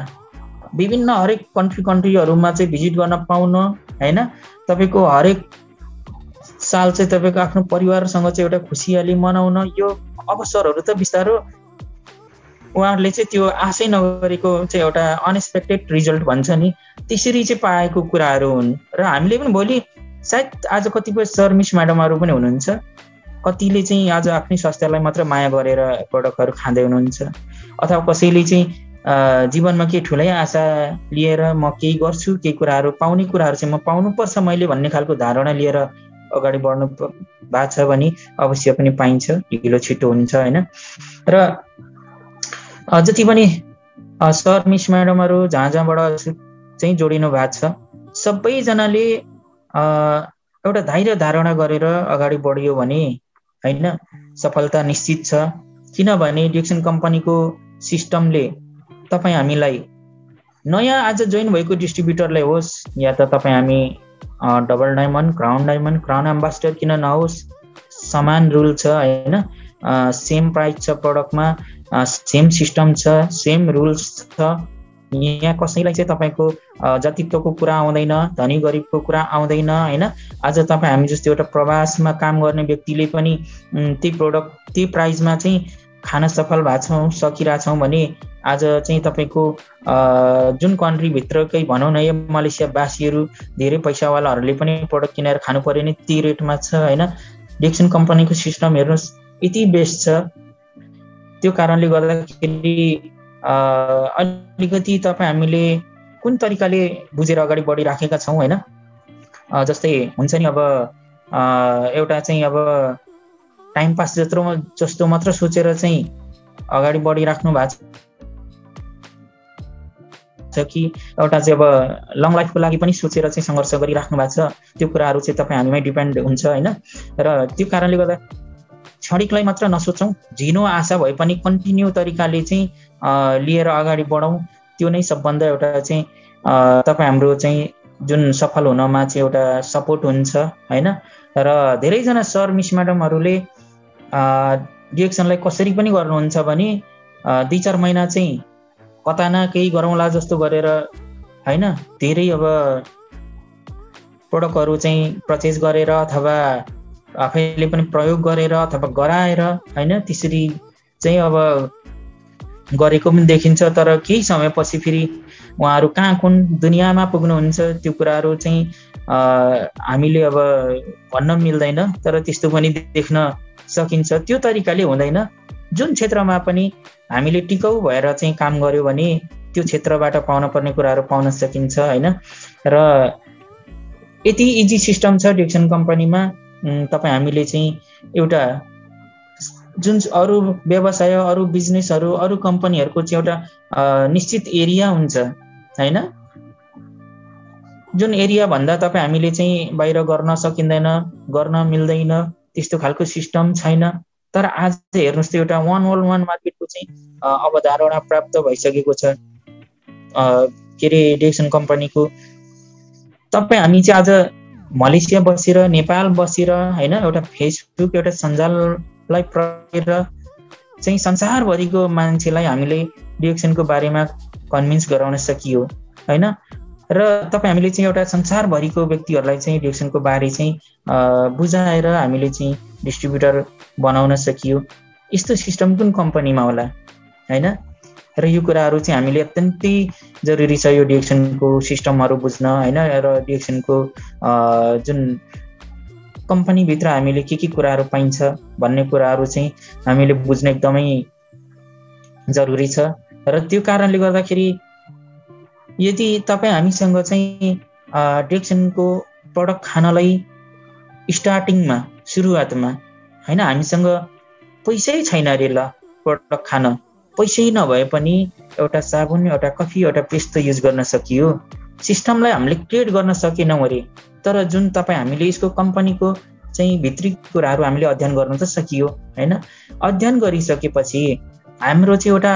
विभिन्न हरेक कन्ट्रीहरूमा चाहिँ भिजिट गर्न पाउन हैन, तपाईँको हरेक साल चाहिँ तपाईँको आफ्नो परिवारसँग चाहिँ एउटा खुसियाली मनाउन, यो अवसरहरू त बिस्तारो उहाँहरूले चाहिँ त्यो आशै नगरेको चाहिँ एउटा अनएक्सपेक्टेड रिजल्ट भन्छ नि, त्यसरी चाहिँ पाएको कुराहरू हुन्। र हामीले पनि भोलि सायद आज कतिपय सर मिस म्याडमहरू पनि हुनुहुन्छ, कतिले चाहिँ आज आफ्नै स्वास्थ्यलाई मात्र माया गरेर प्रडक्टहरू खाँदै हुनुहुन्छ, अथवा कसैले चाहिँ जीवनमा केही ठुलै आशा लिएर म केही गर्छु, केही कुराहरू पाउने कुराहरू चाहिँ म पाउनुपर्छ मैले भन्ने खालको धारणा लिएर अगाडि बढ्नु भएको छ भने अवश्य पनि पाइन्छ, ढिलो छिटो हुन्छ हैन। र जति पनि सर मिस म्याडमहरू जहाँ जहाँबाट चाहिँ जोडिनु भएको छ, सबैजनाले एउटा धैर्य धारणा गरेर अगाडि बढ्यो भने हैन सफलता निश्चित छ। किनभने डिक्सन कम्पनीको सिस्टमले तपाईँ हामीलाई नयाँ आज जोइन भएको डिस्ट्रिब्युटरलाई होस् या त तपाईँ हामी डबल डायमन्ड, क्राउन एम्बेसडर किन नहोस्, समान रुल छ हैन, सेम प्राइस छ प्रडक्टमा, सेम सिस्टम छ, सेम रुल्स छ। यहाँ कसैलाई चाहिँ तपाईँको जातित्वको कुरा आउँदैन, धनी गरिबको कुरा आउँदैन हैन। आज तपाईँ हामी जस्तो एउटा प्रवासमा काम गर्ने व्यक्तिले पनि त्यही प्रोडक्ट त्यही प्राइसमा चाहिँ खान सफल भएको सकिरहेछौँ भने आज चाहिँ तपाईँको जुन कन्ट्रीभित्रकै भनौँ न यो मलेसियावासीहरू धेरै पैसावालाहरूले पनि प्रोडक्ट किनेर खानु पर्यो नि त्यही रेटमा छ हैन। डिक्सन कम्पनीको सिस्टम हेर्नुहोस् यति बेस्ट छ त्यो कारणले गर्दाखेरि अलिकति तपाईँ हामीले कुन तरिकाले बुझेर अगाडि बढिराखेका छौँ होइन। जस्तै हुन्छ नि अब एउटा चाहिँ अब टाइम पास जस्तो मात्र सोचेर चाहिँ अगाडि बढिराख्नु भएको छ कि एउटा चाहिँ अब लङ लाइफको लागि पनि सोचेर चाहिँ सङ्घर्ष गरिराख्नु भएको छ, त्यो कुराहरू चाहिँ तपाईँ हामीमै डिपेन्ड हुन्छ होइन। र त्यो कारणले गर्दा क्षणिकलाई मात्र नसोचौँ, झिनो आशा भए पनि कन्टिन्यू तरिकाले चाहिँ लिएर अगाडि बढौँ। त्यो नै सबभन्दा एउटा चाहिँ तपाईँ हाम्रो चाहिँ जुन सफल हुनमा चाहिँ एउटा सपोर्ट हुन्छ होइन। र धेरैजना सर मिस म्याडमहरूले डिरेक्सनलाई कसरी पनि गर्नुहुन्छ भने 2-4 महिना चाहिँ कता न केही गरौँला जस्तो गरेर होइन, धेरै अब प्रोडक्टहरू चाहिँ पर्चेज गरेर अथवा आफैले पनि प्रयोग गरेर अथवा गराएर होइन, त्यसरी चाहिँ अब गरेको पनि देखिन्छ। तर केही समयपछि फेरि उहाँहरू कहाँ कुन दुनियाँमा पुग्नुहुन्छ त्यो कुराहरू चाहिँ हामीले अब भन्न मिल्दैन, तर त्यस्तो पनि देख्न सकिन्छ। त्यो तरिकाले हुँदैन। जुन क्षेत्रमा पनि हामीले टिकाउ भएर चाहिँ काम गर्यो भने त्यो क्षेत्रबाट पाउन पर्ने कुराहरू पाउन सकिन्छ होइन। र यति इजी सिस्टम छ डिरेक्सन कम्पनीमा। तपाईँ हामीले चाहिँ एउटा जुन अरू व्यवसाय, अरू बिजनेसहरू, अरू कम्पनीहरूको चाहिँ एउटा निश्चित एरिया हुन्छ होइन। जुन एरिया भन्दा तपाईँ हामीले चाहिँ बाहिर गर्न सकिँदैन, गर्न मिल्दैन, त्यस्तो खालको सिस्टम छैन। तर आज हेर्नुहोस् त एउटा 1-on-1 मार्केटको चाहिँ अवधारणा प्राप्त भइसकेको छ के अरे डिरेक्सन कम्पनीको। तपाईँ हामी चाहिँ आज मलेसिया बसेर, नेपाल बसेर होइन, एउटा फेसबुक, एउटा सञ्जाललाई प्रयोग चाहिँ संसारभरिको मान्छेलाई हामीले डिरेक्सनको बारेमा कन्भिन्स गराउन सकियो होइन। र तपाईँ हामीले चाहिँ एउटा संसारभरिको व्यक्तिहरूलाई चाहिँ डिरेक्सनको बारे चाहिँ बुझाएर हामीले चाहिँ डिस्ट्रिब्युटर बनाउन सकियो। यस्तो सिस्टम कुन कम्पनीमा होला होइन। र यो कुराहरू चाहिँ हामीले अत्यन्तै जरुरी छ, यो डिरेक्सनको सिस्टमहरू बुझ्न होइन। र डिरेक्सनको जुन कम्पनीभित्र हामीले के कुराहरू पाइन्छ भन्ने कुराहरू चाहिँ हामीले बुझ्न एकदमै जरुरी छ। र त्यो कारणले गर्दाखेरि यदि तपाईँ हामीसँग चाहिँ डिरेक्सनको प्रडक्ट खानलाई स्टार्टिङमा, सुरुवातमा होइन, हामीसँग पैसै छैन अरे ल प्रडक्ट खान, पैसै नभए पनि एउटा साबुन, एउटा कफी, एउटा पेस्ट त युज गर्न सकियो। सिस्टमलाई हामीले क्रिएट गर्न सकेनौँ अरे, तर जुन तपाईँ हामीले यसको कम्पनीको चाहिँ भित्री कुराहरू हामीले अध्ययन गर्न त सकियो होइन। अध्ययन गरिसकेपछि हाम्रो चाहिँ एउटा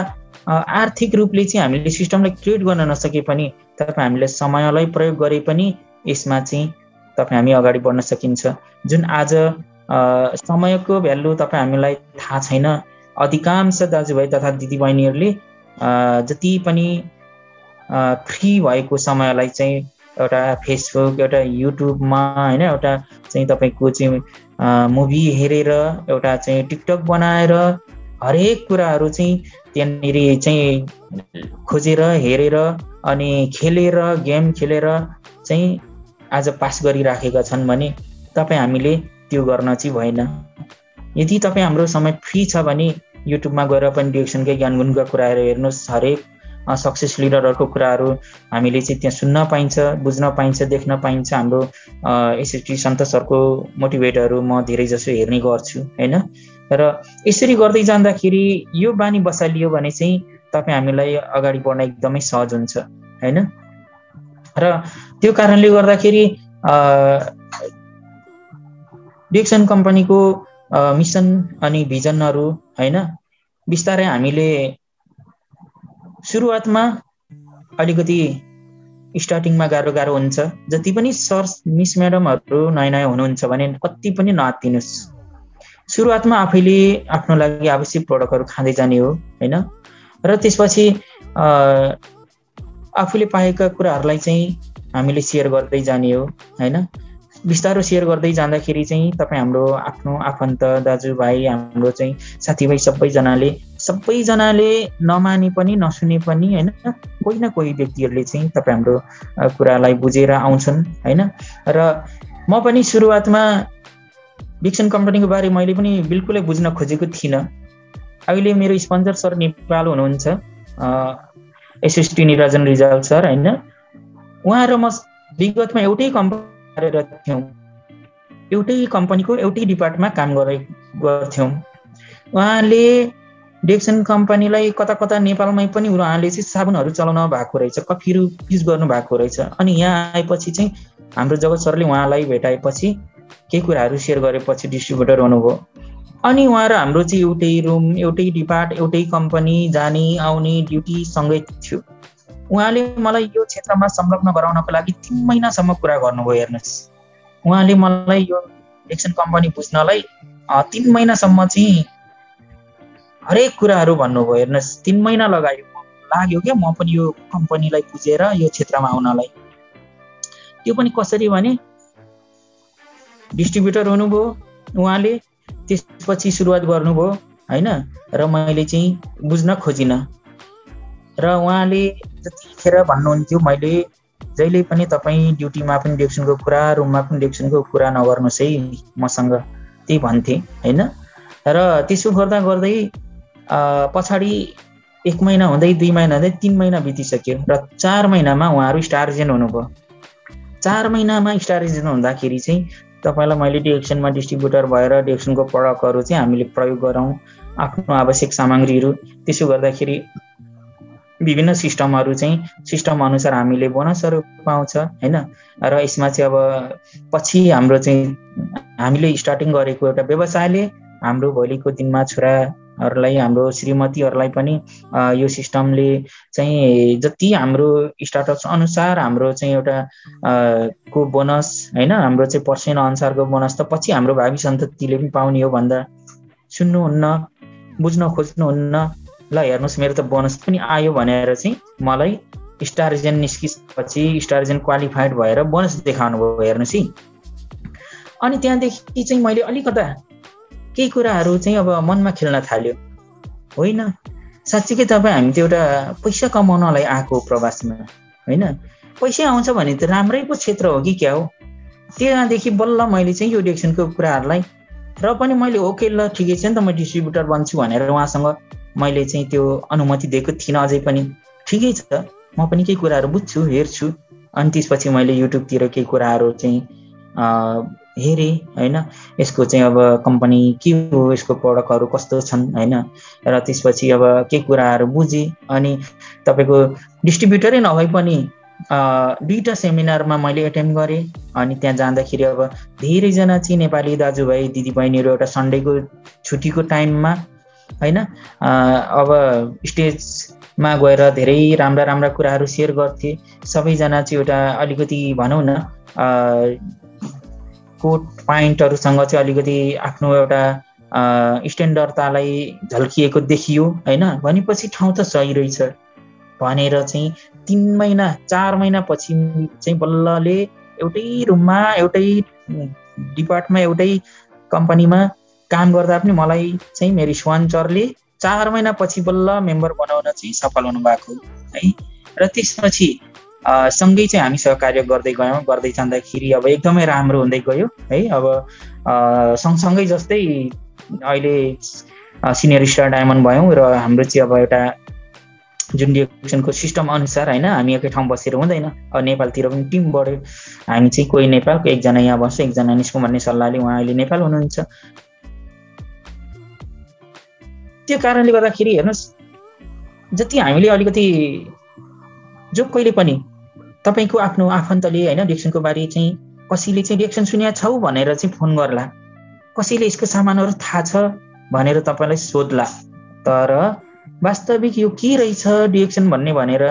आर्थिक रूपले चाहिँ हामीले सिस्टमलाई क्रिएट गर्न नसके पनि तपाईँ हामीले समयलाई प्रयोग गरे पनि यसमा चाहिँ तपाईँ हामी अगाडि बढ्न सकिन्छ। जुन आज समयको भ्यालु तपाईँ हामीलाई थाहा छैन। अधिकांश दाजुभाइ तथा दिदीबहिनीहरूले जति पनि फ्री भएको समयलाई चाहिँ एउटा फेसबुक, एउटा युट्युबमा होइन, एउटा चाहिँ तपाईँको चाहिँ मुभी हेरेर, एउटा चाहिँ टिकटक बनाएर हरेक कुराहरू चाहिँ त्यहाँनिर चाहिँ खोजेर हेरेर अनि खेलेर, गेम खेलेर चाहिँ आज पास गरिराखेका छन् भने तपाईँ हामीले त्यो गर्न चाहिँ भएन। यदि तपाईँ हाम्रो समय फ्री छ भने युट्युबमा गएर पनि डिरेक्सनकै ज्ञानगुणका कुराहरू हेर्नुहोस्। हरेक सक्सेस लिडरहरूको कुराहरू हामीले चाहिँ त्यहाँ सुन्न पाइन्छ, बुझ्न पाइन्छ, देख्न पाइन्छ। हाम्रो एसएसटी सन्त सरको मोटिभेटहरू म धेरै जसो हेर्ने गर्छु होइन। र यसरी गर्दै जाँदाखेरि यो बानी बसालियो भने चाहिँ तपाईँ हामीलाई अगाडि बढ्न एकदमै सहज हुन्छ होइन। र त्यो कारणले गर्दाखेरि डिरेक्सन कम्पनीको मिसन अनि भिजनहरू होइन, बिस्तारै हामीले सुरुवातमा अलिकति स्टार्टिङमा गाह्रो हुन्छ। जति पनि सर मिस म्याडमहरू नयाँ हुनुहुन्छ भने कति पनि नआत्तिनुहोस्। सुरुवातमा आफैले आफ्नो लागि आवश्यक प्रोडक्टहरू खाँदै जाने हो होइन। र त्यसपछि आफूले पाएका कुराहरूलाई चाहिँ हामीले सेयर गर्दै जाने हो होइन। बिस्तारो सेयर गर्दै जाँदाखेरि चाहिँ तपाईँ हाम्रो आफ्नो आफन्त दाजुभाइ, हाम्रो चाहिँ साथीभाइ सबैजनाले नमाने पनि नसुने पनि होइन, कोही न कोही व्यक्तिहरूले चाहिँ तपाईँ हाम्रो कुरालाई बुझेर आउँछन् होइन। र म पनि सुरुवातमा डिरेक्सन कम्पनीको बारे मैले पनि बिल्कुलै बुझ्न खोजेको थिइनँ अहिले मेरो स्पोन्सर सर नेपाल हुनुहुन्छ, एसएसटी निरञ्जन रिजाल सर होइन। उहाँ र म विगतमा एउटै कम्पनी कार्यरत थियौँ, एउटै कम्पनीको एउटै डिपार्टमा काम गर्थ्यौँ। उहाँले डिएक्सन कम्पनीलाई कता कता नेपालमै पनि उहाँले चाहिँ साबुनहरू चलाउनु भएको रहेछ, कफीहरू युज गर्नु भएको रहेछ। अनि यहाँ आएपछि चाहिँ हाम्रो जगत सरले उहाँलाई भेटाएपछि केही कुराहरू सेयर गरेपछि डिस्ट्रिब्युटर हुनुभयो। अनि उहाँ र हाम्रो चाहिँ एउटै रुम, एउटै डिपार्ट, एउटै कम्पनी, जाने आउने ड्युटी सँगै थियो। उहाँले मलाई यो क्षेत्रमा संलग्न गराउनको लागि 3 महिनासम्म कुरा गर्नुभयो। हेर्नुहोस्, उहाँले मलाई यो डिएक्सन कम्पनी बुझ्नलाई 3 महिनासम्म चाहिँ हरेक कुराहरू भन्नुभयो। हेर्नुहोस्, 3 महिना लाग्यो क्या म पनि यो कम्पनीलाई बुझेर यो क्षेत्रमा आउनलाई। त्यो पनि कसरी भने डिस्ट्रिब्युटर हुनुभयो उहाँले, त्यसपछि सुरुवात गर्नुभयो होइन। र मैले चाहिँ बुझ्न खोजिनँ र उहाँले जतिखेर भन्नुहुन्थ्यो मैले जहिले पनि तपाईँ ड्युटीमा पनि डिएक्सनको कुरा, रुममा पनि डिएक्सनको कुरा नगर्नुहोस् है मसँग, त्यही भन्थे होइन। र त्यसो गर्दा गर्दै पछाडि 1 महिना हुँदै 2 महिना हुँदै 3 महिना बितिसक्यो र 4 महिनामा उहाँहरू स्टार एजेन्ट हुनुभयो। 4 महिनामा स्टार एजेन्ट हुँदाखेरि चाहिँ तपाईँलाई मैले डिएक्सनमा डिस्ट्रिब्युटर भएर डिएक्सनको प्रडक्टहरू चाहिँ हामीले प्रयोग गरौँ, आफ्नो आवश्यक सामग्रीहरू। त्यसो गर्दाखेरि विभिन्न सिस्टमहरू चाहिँ सिस्टम अनुसार हामीले बोनसहरू पाउँछ होइन। र यसमा चाहिँ अब पछि हाम्रो चाहिँ हामीले स्टार्टिङ गरेको एउटा व्यवसायले हाम्रो भोलिको दिनमा छोराहरूलाई, हाम्रो श्रीमतीहरूलाई पनि यो सिस्टमले चाहिँ जति हाम्रो स्टार्टअप्स अनुसार हाम्रो चाहिँ एउटा को बोनस होइन, हाम्रो चाहिँ पर्सेन्ट अनुसारको बोनस त पछि हाम्रो भावी सन्ततिले पनि पाउने हो भन्दा सुन्नुहुन्न, बुझ्न खोज्नुहुन्न। ल हेर्नुहोस्, मेरो त बोनस पनि आयो भनेर चाहिँ मलाई स्टार एजेन्ट निस्किसकेपछि स्टार एजेन्ट क्वालिफाइड भएर बोनस देखाउनु भयो। हेर्नुहोस् है। अनि त्यहाँदेखि चाहिँ मैले अलिकता केही कुराहरू चाहिँ अब मनमा खेल्न थाल्यो। होइन, साँच्चीकै तपाईँ हामी त एउटा पैसा कमाउनलाई आएको प्रवासमा होइन, पैसा आउँछ भने त राम्रै पो क्षेत्र हो कि क्या हो। त्यहाँदेखि बल्ल मैले चाहिँ यो डिएक्सनको कुराहरूलाई र पनि मैले ओके ल ठिकै छ नि त म डिस्ट्रिब्युटर बन्छु भनेर उहाँसँग मैले चाहिँ त्यो अनुमति दिएको थिइनँ। अझै पनि ठिकै छ, म पनि केही कुराहरू बुझ्छु, हेर्छु। अनि त्यसपछि मैले युट्युबतिर केही कुराहरू चाहिँ हेरेँ होइन, यसको चाहिँ अब कम्पनी के हो, यसको प्रडक्टहरू कस्तो छन् होइन। र त्यसपछि अब केही कुराहरू बुझेँ। अनि तपाईँको डिस्ट्रिब्युटरै नभए पनि 2टा सेमिनारमा मैले एटेम्प गरेँ। अनि त्यहाँ जाँदाखेरि अब धेरैजना चाहिँ नेपाली दाजुभाइ दिदीबहिनीहरू एउटा सन्डेको छुट्टीको टाइममा होइन अब स्टेजमा गएर धेरै राम्रा राम्रा कुराहरू सेयर गर्थे। सबैजना चाहिँ एउटा अलिकति भनौँ न कोट पाइन्टहरूसँग चाहिँ अलिकति आफ्नो एउटा स्ट्यान्डर्डतालाई झल्किएको देखियो होइन। भनेपछि ठाउँ त सही रहेछ भनेर चाहिँ 3 महिना 4 महिनापछि चाहिँ बल्लले एउटै रुममा, एउटै डिपार्टमा, एउटै कम्पनीमा काम गर्दा पनि मलाई चाहिँ मेरो स्पोन्सरले 4 महिनापछि बल्ल मेम्बर बनाउन चाहिँ सफल हुनुभएको है। र त्यसपछि सँगै चाहिँ हामी सहकार्य गर्दै गयौँ। गर्दै जाँदाखेरि अब एकदमै राम्रो हुँदै गयो है। अब सँगसँगै जस्तै अहिले सिनियर स्टार डायमन्ड भयौँ र हाम्रो चाहिँ अब एउटा जुन डिएक्सनको सिस्टम अनुसार होइन, हामी एकै ठाउँ बसेर हुँदैन। अब नेपालतिर पनि टिम बढ्यो, हामी चाहिँ कोही नेपालको, एकजना यहाँ बस्छ, एकजना निस्कौँ भन्ने सल्लाहले उहाँ अहिले नेपाल हुनुहुन्छ। त्यो कारणले गर्दाखेरि हेर्नुहोस्, जति हामीले अलिकति जो कहिले पनि तपाईँको आफ्नो आफन्तले होइन डिएक्सनको बारे चाहिँ कसैले चाहिँ डिएक्सन सुनेको छौ भनेर चाहिँ फोन गर्ला, कसैले यसको सामानहरू थाहा छ भनेर तपाईँलाई सोध्ला। तर वास्तविक यो के रहेछ डिएक्सन भन्ने भनेर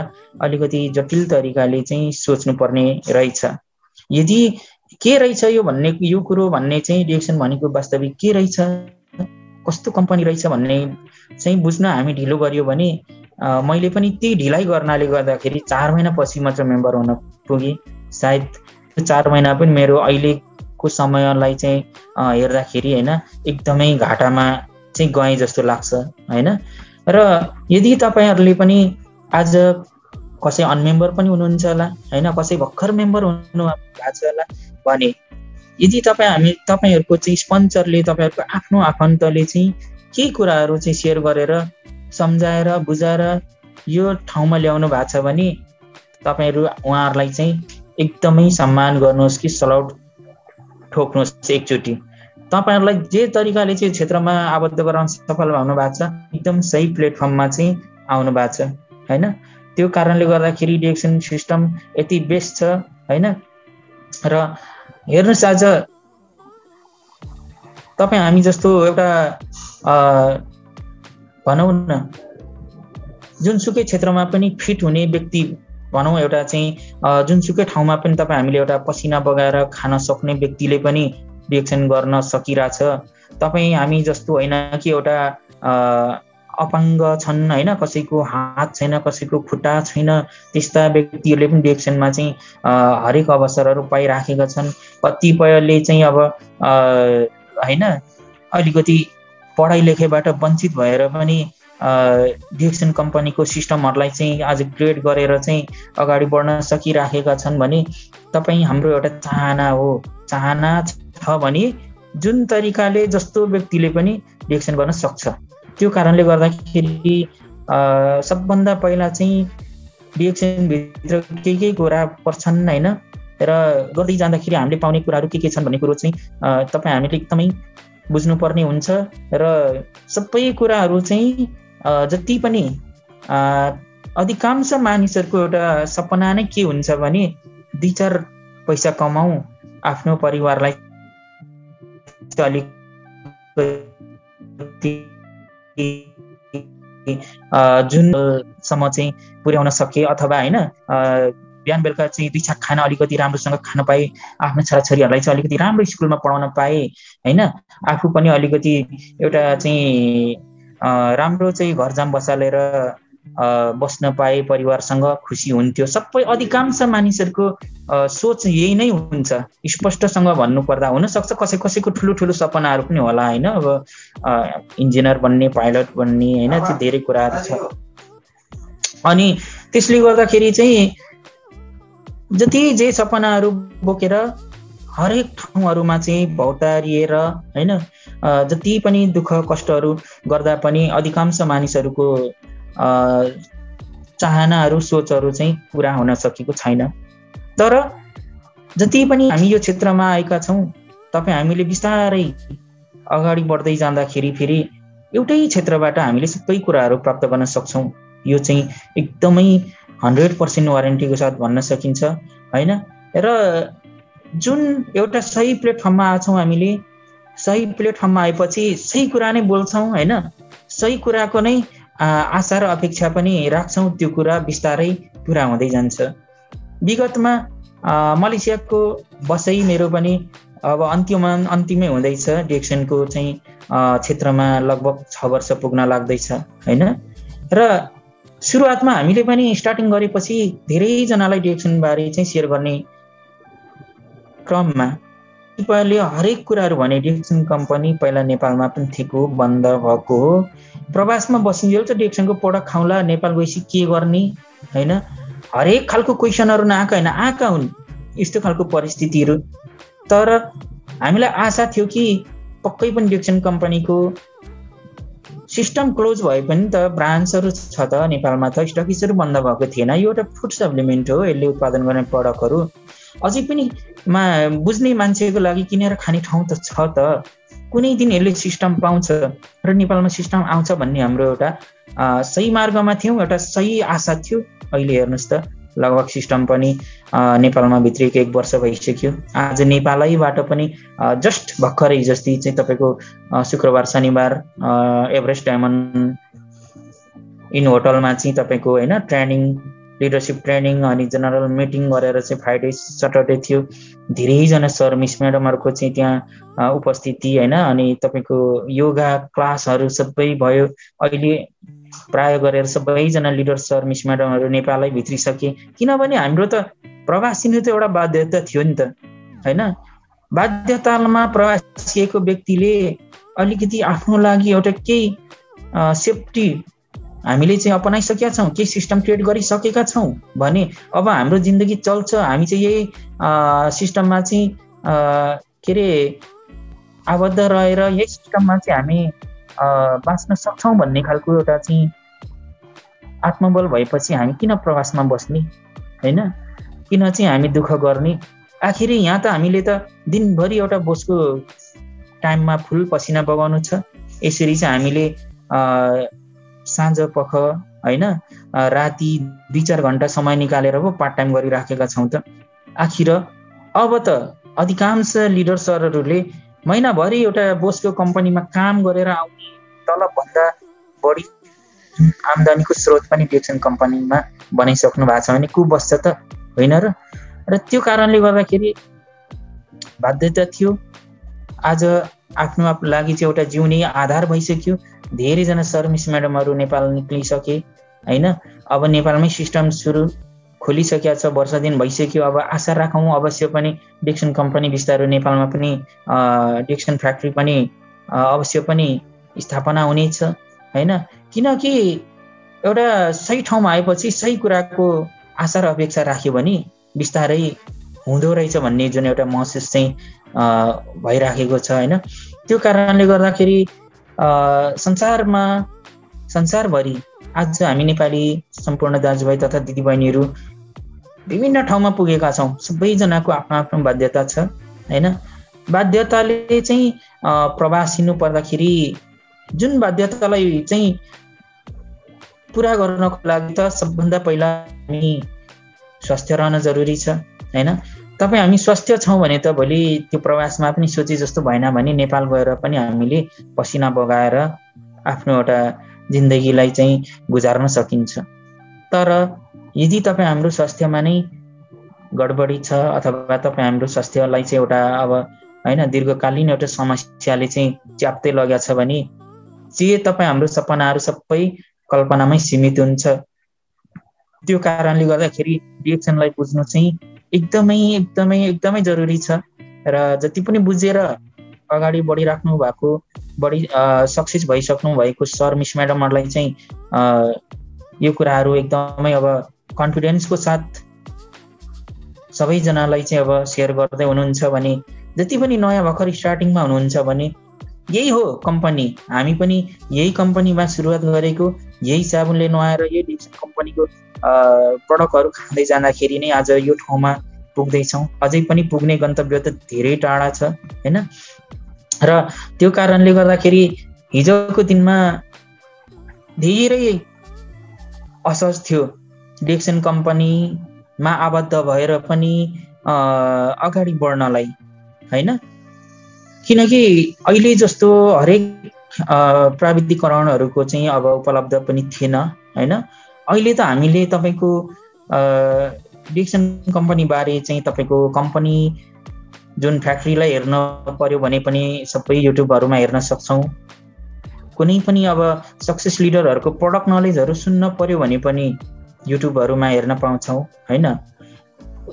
अलिकति जटिल तरिकाले चाहिँ सोच्नुपर्ने रहेछ। यदि के रहेछ यो भन्ने, यो कुरो भन्ने चाहिँ डिएक्सन भनेको वास्तविक के रहेछ, कस्तो कम्पनी रहेछ भन्ने चाहिँ बुझ्न हामी ढिलो गरियो भने मैले पनि त्यही ढिलाइ गर्नाले गर्दाखेरि 4 महिनापछि मात्र मेम्बर हुन पुगेँ। सायद 4 महिना पनि मेरो अहिलेको समयलाई चाहिँ हेर्दाखेरि होइन एकदमै घाटामा चाहिँ गएँ जस्तो लाग्छ होइन। र यदि तपाईँहरूले पनि आज कसै अनमेम्बर पनि हुनुहुन्छ होला होइन, कसै भर्खर मेम्बर हुनु भएको छ होला भने यदि तपाईँहरूको चाहिँ स्पोन्सरले, तपाईँहरूको आफ्नो आफन्तले चाहिँ केही कुराहरू चाहिँ सेयर गरेर सम्झाएर बुझाएर यो ठाउँमा ल्याउनु भएको छ भने तपाईहरू उहाँहरूलाई चाहिँ एकदमै सम्मान गर्नुहोस् कि सलाउट ठोक्नुहोस् एकचोटि। तपाईहरुलाई जे तरिकाले चाहिँ क्षेत्रमा आबद्ध गराउन सफल हुनु भएको छ एकदम सही प्लेटफर्ममा चाहिँ आउनु भएको छ हैन। त्यो कारणले गर्दाखेरि डिरेक्सन सिस्टम यति बेस्ट छ हैन। र हेर्नुस् आज तपाई हामी जस्तो एउटा भनौं न जुनसुकै क्षेत्रमा पनि फिट हुने व्यक्ति भनौं एउटा चाहिँ जुनसुकै ठाउँमा पनि तपाईँ हामीले एउटा पसिना बगाएर खान सक्ने व्यक्तिले पनि रिएक्सन गर्न सकिरहेछ। तपाईँ हामी जस्तो होइन कि एउटा अपाङ्ग छन् होइन, कसैको हात छैन कसैको खुट्टा छैन, त्यस्ता व्यक्तिहरूले पनि रिएक्सनमा चाहिँ हरेक अवसरहरू पाइराखेका छन्। कतिपयले चाहिँ अब होइन अलिकति पढाइ लेखाइबाट वञ्चित भएर पनि डिरेक्सन कम्पनीको सिस्टमहरूलाई चाहिँ आज ग्रेड गरेर चाहिँ अगाडि बढ्न सकिराखेका छन् भने तपाईँ हाम्रो एउटा चाहना हो। चाहना छ भने जुन तरिकाले जस्तो व्यक्तिले पनि डिरेक्सन गर्न सक्छ। त्यो कारणले गर्दाखेरि सबभन्दा पहिला चाहिँ डिरेक्सनभित्र के कुरा पर्छन् होइन, र गर्दै जाँदाखेरि हामीले पाउने कुराहरू के छन् भन्ने कुरो चाहिँ तपाईँ हामीले एकदमै बुझ्नुपर्ने हुन्छ। र सबै कुराहरू चाहिँ जति पनि अधिकांश मानिसहरूको एउटा सपना नै के हुन्छ भने 2-4 पैसा कमाऊ, आफ्नो परिवारलाई जुनसम्म चाहिँ पुर्याउन सके, अथवा होइन बिहान बेलुका चाहिँ 2 छाक खाना अलिकति राम्रोसँग खान पाए, आफ्नो छोराछोरीहरूलाई चाहिँ अलिकति राम्रो स्कुलमा पढाउन पाए होइन, आफू पनि अलिकति एउटा चाहिँ राम्रो चाहिँ घरजाम बसालेर बस्न पाए, परिवारसँग खुसी हुन्थ्यो। सबै अधिकांश मानिसहरूको सोच यही नै हुन्छ। स्पष्टसँग भन्नुपर्दा हुनसक्छ कसैको ठुलो ठुलो सपनाहरू पनि होला होइन, अब इन्जिनियर बन्ने, पाइलट बन्ने होइन, त्यो धेरै कुराहरू छ। अनि त्यसले गर्दाखेरि चाहिँ जति जे सपनाहरू बोकेर हरेक ठाउँहरूमा चाहिँ भौतारिएर होइन जति पनि दुःख कष्टहरू गर्दा पनि अधिकांश मानिसहरूको चाहनाहरू सोचहरू चाहिँ पुरा हुन सकेको छैन। तर जति पनि हामी यो क्षेत्रमा आएका छौँ, तपाईँ हामीले बिस्तारै अगाडि बढ्दै जाँदाखेरि फेरि एउटै क्षेत्रबाट हामीले सबै कुराहरू प्राप्त गर्न सक्छौँ। यो चाहिँ एकदमै 100% वारेन्टीको साथ भन्न सकिन्छ होइन। र जुन एउटा सही प्लेटफर्ममा आछौँ, हामीले सही प्लेटफर्ममा आएपछि सही कुरा नै बोल्छौँ होइन, सही कुराको नै आशा र अपेक्षा पनि राख्छौँ, त्यो कुरा बिस्तारै पुरा हुँदै जान्छ। विगतमा मलेसियाको बसाइ मेरो पनि अब अन्तिमै हुँदैछ। डिरेक्सनको चाहिँ क्षेत्रमा लगभग 6 वर्ष पुग्न लाग्दैछ होइन। र सुरुवातमा हामीले पनि स्टार्टिङ गरेपछि धेरैजनालाई डिरेक्सन बारे चाहिँ सेयर गर्ने क्रममा कतिपयले हरेक कुराहरू भने डिरेक्सन कम्पनी पहिला नेपालमा पनि थिएको, बन्द भएको हो, प्रवासमा बसिन्जेल चाहिँ डिरेक्सनको प्रोडक्ट खाउँला, नेपाल गएपछि के गर्ने होइन, हरेक खालको क्वेसनहरू नआएका होइन, आएका हुन् यस्तो खालको परिस्थितिहरू। तर हामीलाई आशा थियो कि पक्कै पनि डिरेक्सन कम्पनीको सिस्टम क्लोज भए पनि त ब्रान्चहरू छ त नेपालमा, त स्टकिसहरू बन्द भएको थिएन। यो एउटा फुड सप्लिमेन्ट हो, यसले उत्पादन गर्ने प्रडक्टहरू अझै पनि बुझ्ने मान्छेको लागि किनेर खाने ठाउँ त छ त, कुनै दिन यसले सिस्टम पाउँछ र नेपालमा सिस्टम आउँछ भन्ने हाम्रो एउटा सही मार्गमा थियौँ, एउटा सही आशा थियो। अहिले हेर्नुहोस् त लगभग सिस्टम पनि नेपालमा भित्रिएको 1 वर्ष भइसक्यो। आज नेपालैबाट पनि जस्ट भर्खरै जस्तै चाहिँ तपाईँको शुक्रबार शनिबार एभरेस्ट डायमन्ड इन होटलमा चाहिँ तपाईँको होइन ट्रेनिङ, लिडरसिप ट्रेनिङ अनि जेनरल मिटिङ गरेर चाहिँ फ्राइडे सटरडे थियो। धेरैजना सर मिस म्याडमहरूको चाहिँ त्यहाँ उपस्थिति होइन, अनि तपाईँको योगा क्लासहरू सबै भयो। अहिले प्राय गरेर सबैजना लिडर सर मिस म्याडमहरू नेपालै भित्रिसके, किनभने हाम्रो त प्रवासिनु त एउटा बाध्यता थियो नि त होइन। बाध्यतामा प्रवासिएको व्यक्तिले अलिकति आफ्नो लागि एउटा केही सेफ्टी हामीले चाहिँ अपनाइसकेका छौँ, केही सिस्टम क्रिएट गरिसकेका छौँ भने अब हाम्रो जिन्दगी चल्छ। हामी चाहिँ यही सिस्टममा चाहिँ के अरे आबद्ध रहेर यही सिस्टममा चाहिँ हामी बाँच्न सक्छौँ भन्ने खालको एउटा चाहिँ आत्मबल भएपछि हामी किन प्रवासमा बस्ने हैन, किन चाहिँ हामी दुःख गर्ने? आखिर यहाँ त हामीले त दिनभरि एउटा बोसको टाइममा फुल पसिना बगाउनु छ। यसरी चाहिँ हामीले साँझ पख हैन राति 2-4 घण्टा समय निकालेर पो पार्ट टाइम गरिराखेका छौँ त। आखिर अब त अधिकांश लिडर सरहरूले महिनाभरि एउटा बोसको कम्पनीमा काम गरेर आउने तलबभन्दा बढी आम्दानीको स्रोत पनि डिएक्सन कम्पनीमा बनाइसक्नु भएको छ भने को बस्छ त होइन र? र त्यो कारणले गर्दाखेरि बाध्यता थियो। आज आफ्नो लागि चाहिँ एउटा जिउने आधार भइसक्यो। धेरैजना सर मिस म्याडमहरू नेपाल निक्लिसके होइन। अब नेपालमै सिस्टम सुरु खोलिसकेको छ, वर्ष दिन भइसक्यो। अब आशा राखौँ अवश्य पनि डिएक्सन कम्पनी बिस्तारै नेपालमा पनि डिएक्सन फ्याक्ट्री पनि अवश्य पनि स्थापना हुनेछ होइन। किनकि एउटा सही ठाउँमा आएपछि सही कुराको आशा र अपेक्षा राख्यो भने बिस्तारै हुँदो रहेछ भन्ने जुन एउटा महसुस चाहिँ भइराखेको छ होइन। त्यो कारणले गर्दाखेरि संसारभरि आज हामी नेपाली सम्पूर्ण दाजुभाइ तथा दिदीबहिनीहरू विभिन्न ठाउँमा पुगेका छौँ। सबैजनाको आफ्नो आफ्नो बाध्यता छ होइन। बाध्यताले चाहिँ प्रवासिनु पर्दाखेरि जुन बाध्यतालाई चाहिँ पुरा गर्नको लागि त सबभन्दा पहिला हामी स्वास्थ्य रहन जरुरी छ होइन। तपाईँ हामी स्वास्थ्य छौँ भने त भोलि त्यो प्रवासमा पनि सोचे जस्तो भएन भने नेपाल गएर पनि हामीले पसिना बगाएर आफ्नो एउटा जिन्दगीलाई चाहिँ गुजार्न सकिन्छ। तर यदि तपाईँ हाम्रो स्वास्थ्यमा नै गडबडी छ अथवा तपाईँ हाम्रो स्वास्थ्यलाई चाहिँ एउटा अब होइन दीर्घकालीन एउटा समस्याले चाहिँ च्याप्दै लगेको छ भने जे तपाईँ हाम्रो सपनाहरू सबै कल्पनामै सीमित हुन्छ। त्यो कारणले गर्दाखेरि डिएक्सनलाई बुझ्नु चाहिँ एकदमै एकदमै एकदमै जरुरी छ। र जति पनि बुझेर अगाडि बढिराख्नु भएको बढी सक्सेस भइसक्नु भएको सर मिस म्याडमहरूलाई चाहिँ यो कुराहरू एकदमै अब कन्फिडेन्सको साथ सबैजनालाई चाहिँ अब सेयर गर्दै हुनुहुन्छ भने, जति पनि नयाँ भर्खर स्टार्टिङमा हुनुहुन्छ भने यही हो कम्पनी, हामी पनि यही कम्पनीमा सुरुवात गरेको, यही साबुनले नुहाएर यही डिएक्सन कम्पनीको प्रडक्टहरू खाँदै जाँदाखेरि नै आज यो ठाउँमा पुग्दैछौँ। अझै पनि पुग्ने गन्तव्य त धेरै टाढा छ होइन। र त्यो कारणले गर्दाखेरि हिजोको दिनमा धेरै असहज थियो डिएक्सन कम्पनीमा आबद्ध भएर पनि अगाडि बढ्नलाई होइन। किनकि अहिले जस्तो हरेक प्राविधिकरणहरूको चाहिँ अब उपलब्ध पनि थिएन होइन। अहिले त हामीले तपाईँको डिएक्सन कम्पनी बारे चाहिँ तपाईँको कम्पनी जुन फ्याक्ट्रीलाई हेर्न पर्यो भने पनि सबै युट्युबहरूमा हेर्न सक्छौँ। कुनै पनि अब सक्सेस लिडरहरूको प्रडक्ट नलेजहरू सुन्न पर्यो भने पनि युट्युबहरूमा हेर्न पाउँछौँ होइन।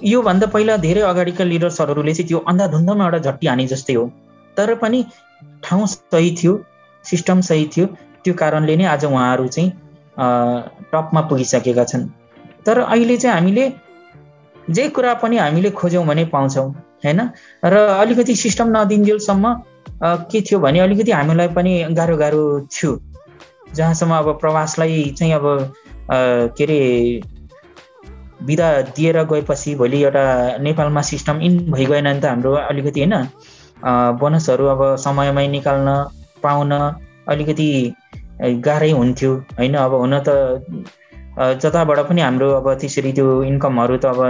योभन्दा पहिला धेरै अगाडिका लिडर्सहरूले चाहिँ त्यो अन्धाधुन्धमा एउटा झट्टी हाने जस्तै हो, तर पनि ठाउँ सही थियो, सिस्टम सही थियो। त्यो कारणले नै आज उहाँहरू चाहिँ टपमा पुगिसकेका छन्। तर अहिले चाहिँ हामीले जे कुरा पनि हामीले खोज्यौँ भने पाउँछौँ होइन। र अलिकति सिस्टम नदिन्जेलसम्म के थियो भने अलिकति हामीलाई पनि गाह्रो थियो। जहाँसम्म अब प्रवासलाई चाहिँ अब के अरे बिदा दिएर गएपछि भोलि एउटा नेपालमा सिस्टम इन भइगएन नि त हाम्रो अलिकति होइन। बोनसहरू अब समयमै निकाल्न पाउन अलिकति गाह्रै हुन्थ्यो होइन। अब हुन त जताबाट पनि हाम्रो अब त्यसरी त्यो इन्कमहरू त अब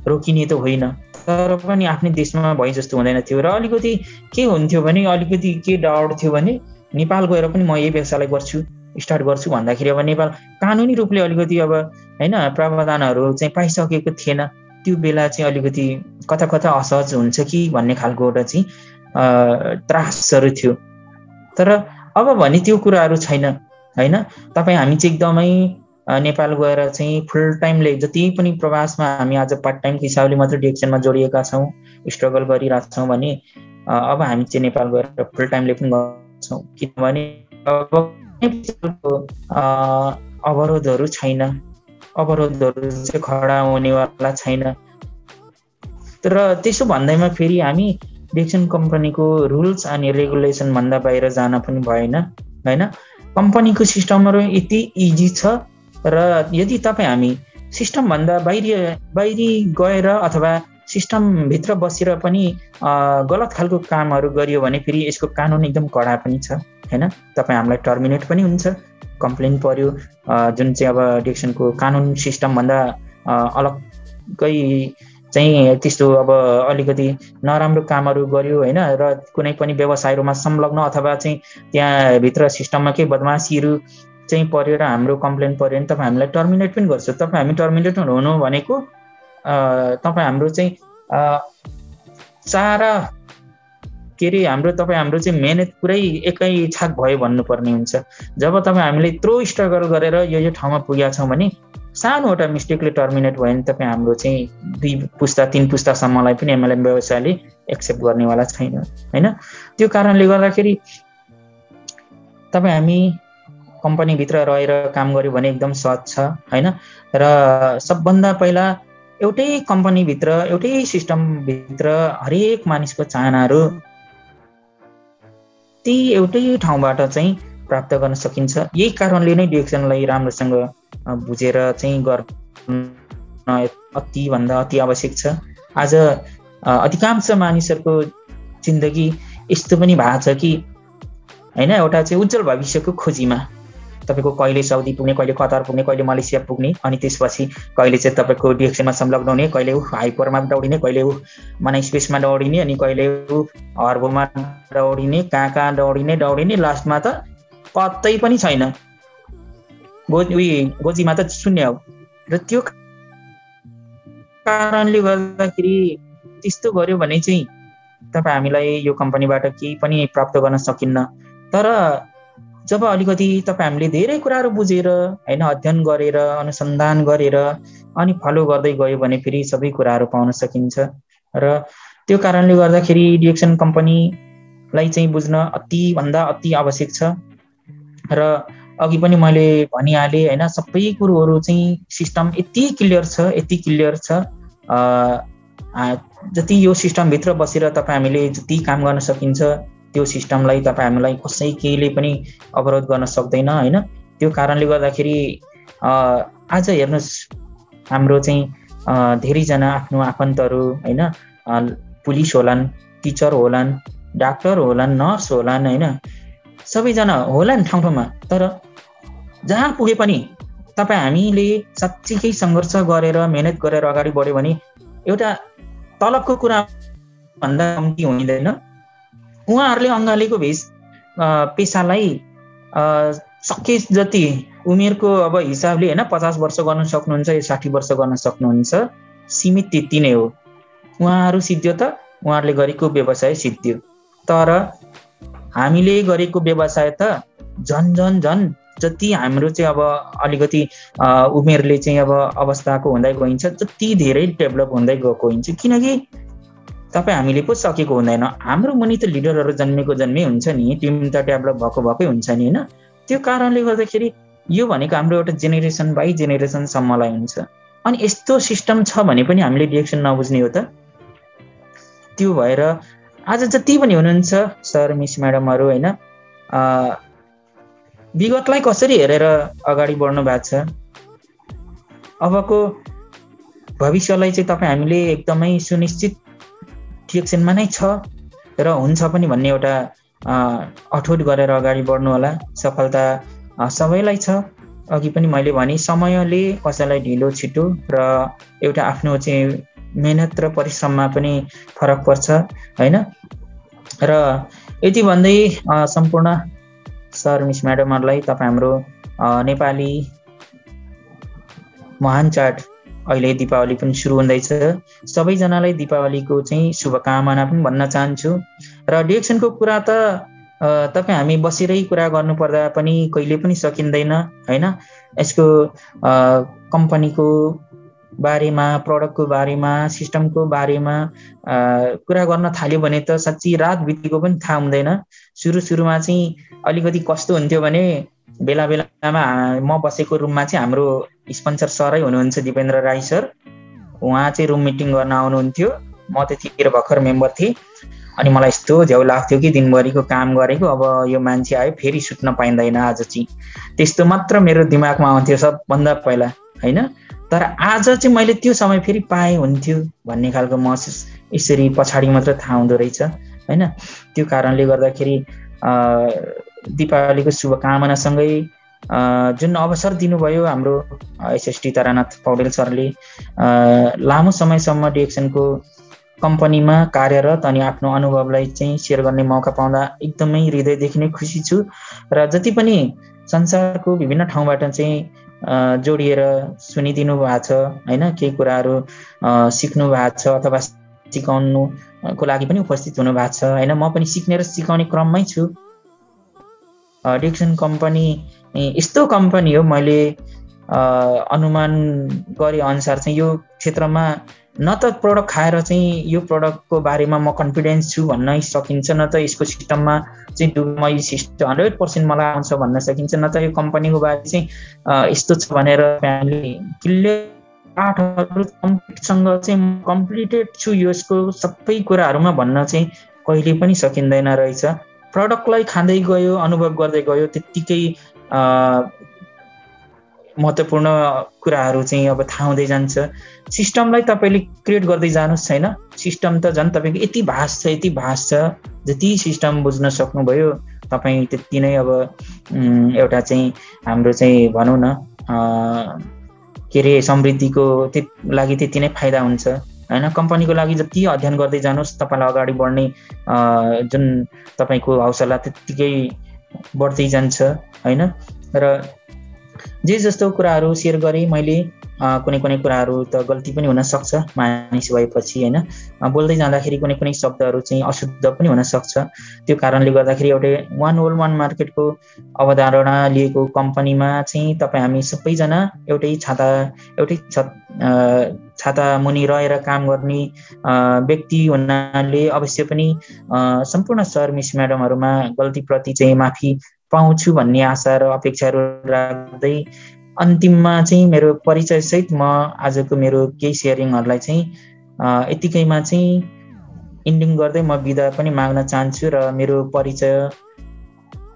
रोकिने त होइन, तर पनि आफ्नै देशमा भए जस्तो हुँदैन थियो। र अलिकति के हुन्थ्यो भने अलिकति के डाउट थियो भने नेपाल गएर पनि म यही व्यवसायलाई स्टार्ट गर्छु भन्दाखेरि अब नेपाल कानुनी रूपले अलिकति अब होइन प्रावधानहरू चाहिँ पाइसकेको थिएन। त्यो बेला चाहिँ अलिकति कता कता असहज हुन्छ कि भन्ने खालको एउटा चाहिँ त्रासहरू थियो। तर अब भने त्यो कुराहरू छैन होइन। तपाईँ हामी चाहिँ एकदमै नेपाल गएर चाहिँ फुल टाइमले जति पनि प्रवासमा हामी आज पार्ट टाइमको हिसाबले मात्र डिएक्सनमा जोडिएका छौँ, स्ट्रगल गरिरहेछौँ भने अब हामी चाहिँ नेपाल गएर फुल टाइमले पनि गर्छौँ। किनभने अब अवरोधहरू छैन, अवरोधहरू चाहिँ खडा हुनेवाला छैन। तर त्यसो भन्दैमा फेरि हामी डिएक्सन कम्पनीको रुल्स अनि रेगुलेसन भन्दा बाहिर जान पनि भएन। हैन। कम्पनीको सिस्टमहरु यति इजी छ र यदि हामी सिस्टमभन्दा बाहिरी गएर अथवा सिस्टमभित्र बसेर पनि गलत खालको कामहरू गरियो भने फेरि यसको कानुन एकदम कडा पनि छ हैन। हामीलाई टर्मिनेट पनि हुन्छ, कम्प्लेन पर्यो, जुन चाहिँ अब डिएक्सनको कानुन सिस्टमभन्दा अलग्गै चाहिँ त्यस्तो अब अलिकति नराम्रो कामहरू गर्यो हैन र कुनै पनि व्यवसायमा संलग्न अथवा चाहिँ त्यहाँ भित्र सिस्टममा केही बदमाशीहरू चाहिँ पर्यो र हाम्रो कम्प्लेन पर्यो भने हामीलाई टर्मिनेट पनि गर्छ। हामी टर्मिनेट हुनु भनेको हाम्रो चाहिँ सारा के अरे हाम्रो चाहिँ मेहनत पुरै एकै छाक भयो भन्नुपर्ने हुन्छ। जब हामीले यत्रो स्ट्रगल गरेर यो ठाउँमा पुगेका छौँ भने सानो एउटा मिस्टेकले टर्मिनेट भयो भने हाम्रो चाहिँ 2 पुस्ता 3 पुस्तासम्मलाई पनि एमएलएम व्यवसायले एक्सेप्ट गर्नेवाला छैन हैन। त्यो कारणले गर्दाखेरि हामी कम्पनीभित्र रहेर काम गर्यो भने एकदम सहज छ हैन। र सबभन्दा पहिला एउटै कम्पनीभित्र एउटै सिस्टमभित्र हरेक मानिसको चाहनाहरू त्यही एउटै ठाउँबाट चाहिँ प्राप्त गर्न सकिन्छ। यही कारणले नै डिएक्सनलाई राम्रोसँग बुझेर चाहिँ गर्न अति आवश्यक छ। आज अधिकांश मानिसहरूको जिन्दगी यस्तो पनि भएको छ कि हैन, एउटा चाहिँ उज्जवल भविष्यको खोजीमा तपाईको कहिले साउदी पुग्ने, कहिले कतार पुग्ने, कहिले मलेसिया पुग्ने, अनि त्यसपछि कहिले चाहिँ तपाईको डिएक्सनमा संलग्न हुने, कहिले हाइपरमा दौडिने, कहिले मना स्पेसमा दौडिने, अनि कहिले हर्बोमा दौडिने, कहाँ दौडिने लास्टमा त कतै पनि छैन, गोजीमा त शून्य हो। र त्यो कारणले गर्दाखेरि त्यस्तो गर्यो भने चाहिँ हामीलाई यो कम्पनीबाट केही पनि प्राप्त गर्न सकिन्न। तर जब अलिकति हामीले धेरै कुराहरू बुझेर हैन, अध्ययन गरेर अनुसन्धान गरेर अनि फलो गर्दै गयो भने फेरि सबै कुराहरू पाउन सकिन्छ। र त्यो कारणले गर्दाखेरि डिएक्सन कम्पनीलाई चाहिँ बुझ्न अति आवश्यक छ। र अघि पनि मैले भनिहालेँ हैन, सबै कुरोहरू चाहिँ सिस्टम यति क्लियर छ जति यो सिस्टमभित्र बसेर हामीले जति काम गर्न सकिन्छ त्यो सिस्टमलाई हामीलाई कसै केहीले पनि अवरोध गर्न सक्दैन हैन। त्यो कारणले गर्दाखेरि आज हेर्नुस्, हाम्रो चाहिँ धेरैजना आफ्नो आफन्तहरू हैन, पुलिस होलान्, टिचर होलान्, डाक्टर होलान्, नर्स होलान् हैन, सबैजना होलान् ठाउँमा। तर जहाँ पुगे पनि हामीले साच्चै सङ्घर्ष गरेर मेहनत गरेर अगाडि बढ्यो भने एउटा तलबको कुरा भन्दा कम्ती हुँदैन। उहाँहरूले अङ्गालेको पेसालाई सके जति उमेरको अब हिसाबले हैन 50 वर्ष गर्न सक्नुहुन्छ या 60 वर्ष गर्न सक्नुहुन्छ, सीमित त्यति नै हो। उहाँहरू सिद्धियो त उहाँहरूले गरेको व्यवसाय सिद्धियो। तर हामीले गरेको व्यवसाय त झन जति हाम्रो चाहिँ अब अलिकति उमेरले चाहिँ अब अवस्थाको हुँदै गइन्छ जति धेरै डेभलप हुँदै गएको हुन्छ। किनकि हामीले पो सकेको हुँदैन, हाम्रो मुनि त लिडरहरू जन्मै हुन्छ नि, टिम त डेभलप भएकै हुन्छ नि हैन। त्यो कारणले गर्दाखेरि यो भनेको हाम्रो एउटा जेनेरेसन बाई जेनेरेसनसम्मलाई हुन्छ। अनि यस्तो सिस्टम छ भने पनि हामीले डिएक्सन नबुझ्ने हो त। त्यो भएर आज जति पनि हुनुहुन्छ सर मिस म्याडमहरू हैन, विगतलाई कसरी हेरेर अगाडि बढ्नु भएको छ, अबको भविष्यलाई चाहिँ हामीले एकदमै सुनिश्चित डिएक्सनमा नै छ र हुन्छ पनि भन्ने एउटा अठोट गरेर अगाडि बढ्नु होला। सफलता सबैलाई छ। अघि पनि मैले भने समयले कसैलाई ढिलो छिटो र एउटा आफ्नो चाहिँ मेहनत र परिश्रममा पनि फरक पर्छ हैन। र यति भन्दै सम्पूर्ण सर मिस म्याडमहरूलाई हाम्रो नेपाली महान चाड अहिले दीपावली पनि सुरु हुँदैछ, सबैजनालाई दीपावलीको चाहिँ शुभकामना पनि भन्न चाहन्छु। र डिएक्सनको कुरा त हामी बसेरै कुरा गर्नुपर्दा पनि कहिले पनि सकिँदैन हैन। यसको कम्पनीको बारेमा, प्रडक्टको बारेमा, सिस्टमको बारेमा कुरा गर्न थाल्यो भने त साँच्चै रात बितेको पनि थाहा हुँदैन। सुरुमा चाहिँ अलिकति कस्तो हुन्थ्यो भने बेलामा म बसेको रुममा चाहिँ हाम्रो स्पोन्सर सरै हुनुहुन्छ दिपेन्द्र राई सर, उहाँ चाहिँ रुम मिटिङ गर्न आउनुहुन्थ्यो। म त्यतिखेर भर्खर मेम्बर थिएँ। अनि मलाई यस्तो झ्याउ लाग्थ्यो कि दिनभरिको काम गरेको अब यो मान्छे आयो फेरि सुत्न पाइँदैन आज चाहिँ, त्यस्तो मात्र मेरो दिमागमा आउँथ्यो सबभन्दा पहिला होइन। तर आज चाहिँ मैले त्यो समय फेरि पाएँ हुन्थ्यो भन्ने खालको महसुस यसरी पछाडि मात्र थाहा हुँदो रहेछ होइन। त्यो कारणले गर्दाखेरि दीपावलीको शुभकामनासँगै जुन अवसर दिनुभयो हाम्रो एसएसटी तारानाथ पौडेल सरले, लामो समयसम्म डिएक्सनको कम्पनीमा कार्यरत अनि आफ्नो अनुभवलाई चाहिँ सेयर गर्ने मौका पाउँदा एकदमै हृदयदेखि नै खुसी छु। र जति पनि संसारको विभिन्न ठाउँबाट चाहिँ जोडिएर सुनिदिनु भएको छ होइन, केही कुराहरू सिक्नु भएको छ अथवा सिकाउनुको लागि पनि उपस्थित हुनु भएको छ होइन। म पनि सिक्ने र सिकाउने क्रममै छु। डिएक्सन कम्पनी यस्तो कम्पनी हो, मैले अनुमान गरे अनुसार चाहिँ यो क्षेत्रमा न त प्रडक्ट खाएर चाहिँ यो प्रडक्टको बारेमा म कन्फिडेन्स छु भन्न सकिन्छ, न त यसको सिस्टममा चाहिँ यो सिस्टम 100% मलाई आउँछ भन्न सकिन्छ, न त यो कम्पनीको बारे चाहिँ यस्तो छ भनेर फ्यामिली क्लियर पाठहरू कम्प्लिटसँग चाहिँ कम्प्लिटेड छु यसको सबै कुराहरूमा भन्न चाहिँ कहिले पनि सकिँदैन रहेछ। प्रडक्टलाई खाँदै गयो, अनुभव गर्दै गयो, त्यत्तिकै महत्त्वपूर्ण कुराहरू चाहिँ अब थाहा हुँदै जान्छ। सिस्टमलाई तपाईँले क्रिएट गर्दै जानुहोस् होइन, सिस्टम त झन् तपाईँको यति भास्ट छ, जति सिस्टम बुझ्न सक्नुभयो तपाईँ त्यति नै अब एउटा चाहिँ हाम्रो चाहिँ भनौँ न के अरे समृद्धिको लागि त्यति नै फाइदा हुन्छ होइन। कम्पनीको लागि जति अध्ययन गर्दै जानुहोस् तपाईँलाई अगाडि बढ्ने जुन तपाईँको हौसला त्यत्तिकै बढ्दै जान्छ होइन। र जे जस्तो कुराहरू सेयर गरेँ मैले, कुनै कुनै कुराहरू त गल्ती पनि हुनसक्छ मानिस भएपछि होइन, बोल्दै जाँदाखेरि कुनै कुनै शब्दहरू चाहिँ अशुद्ध पनि हुनसक्छ। त्यो कारणले गर्दाखेरि एउटै वान वर्ल्ड वान मार्केटको अवधारणा लिएको कम्पनीमा चाहिँ तपाईँ हामी सबैजना एउटै छाता मुनि रहेर काम गर्ने व्यक्ति हुनाले अवश्य पनि सम्पूर्ण सर मिस म्याडमहरूमा गल्तीप्रति चाहिँ माफी पाउँछु भन्ने आशा र अपेक्षाहरू राख्दै अन्तिममा चाहिँ मेरो परिचयसहित म आजको मेरो केही सेयरिङहरूलाई चाहिँ यतिकैमा चाहिँ इन्डिङ गर्दै म बिदा पनि माग्न चाहन्छु। र मेरो परिचय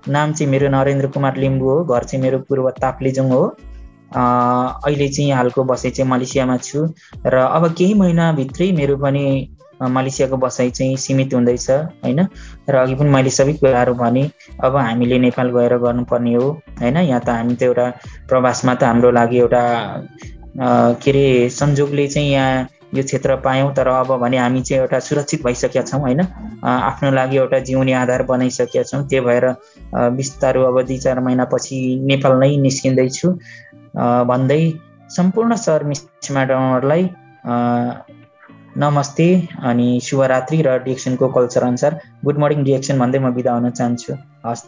नाम चाहिँ मेरो नरेन्द्र कुमार लिम्बू हो, घर चाहिँ मेरो पूर्व ताप्लेजुङ हो, अहिले चाहिँ हालको बसाइ चाहिँ मलेसियामा छु र अब केही महिनाभित्रै मेरो पनि मलेसियाको बसाइ चाहिँ सीमित हुँदैछ होइन। र अघि पनि मैले सबै कुराहरू भने अब हामीले नेपाल गएर गर्नुपर्ने हो होइन। यहाँ त हामी त एउटा प्रवासमा त हाम्रो लागि एउटा के अरे संजोगले चाहिँ यहाँ यो क्षेत्र पायौँ, तर अब भने हामी चाहिँ एउटा सुरक्षित भइसकेका छौँ होइन, आफ्नो लागि एउटा जिउने आधार बनाइसकेका छौँ। त्यही भएर बिस्तारो अब 2-4 महिनापछि नेपाल नै निस्किँदैछु भन्दै सम्पूर्ण सर मिस म्याडमहरूलाई नमस्ते अनि शुभरात्रि र डिएक्सनको कल्चर अनुसार गुड मर्निङ डिएक्सन भन्दै म बिदा हुन चाहन्छु। हस्।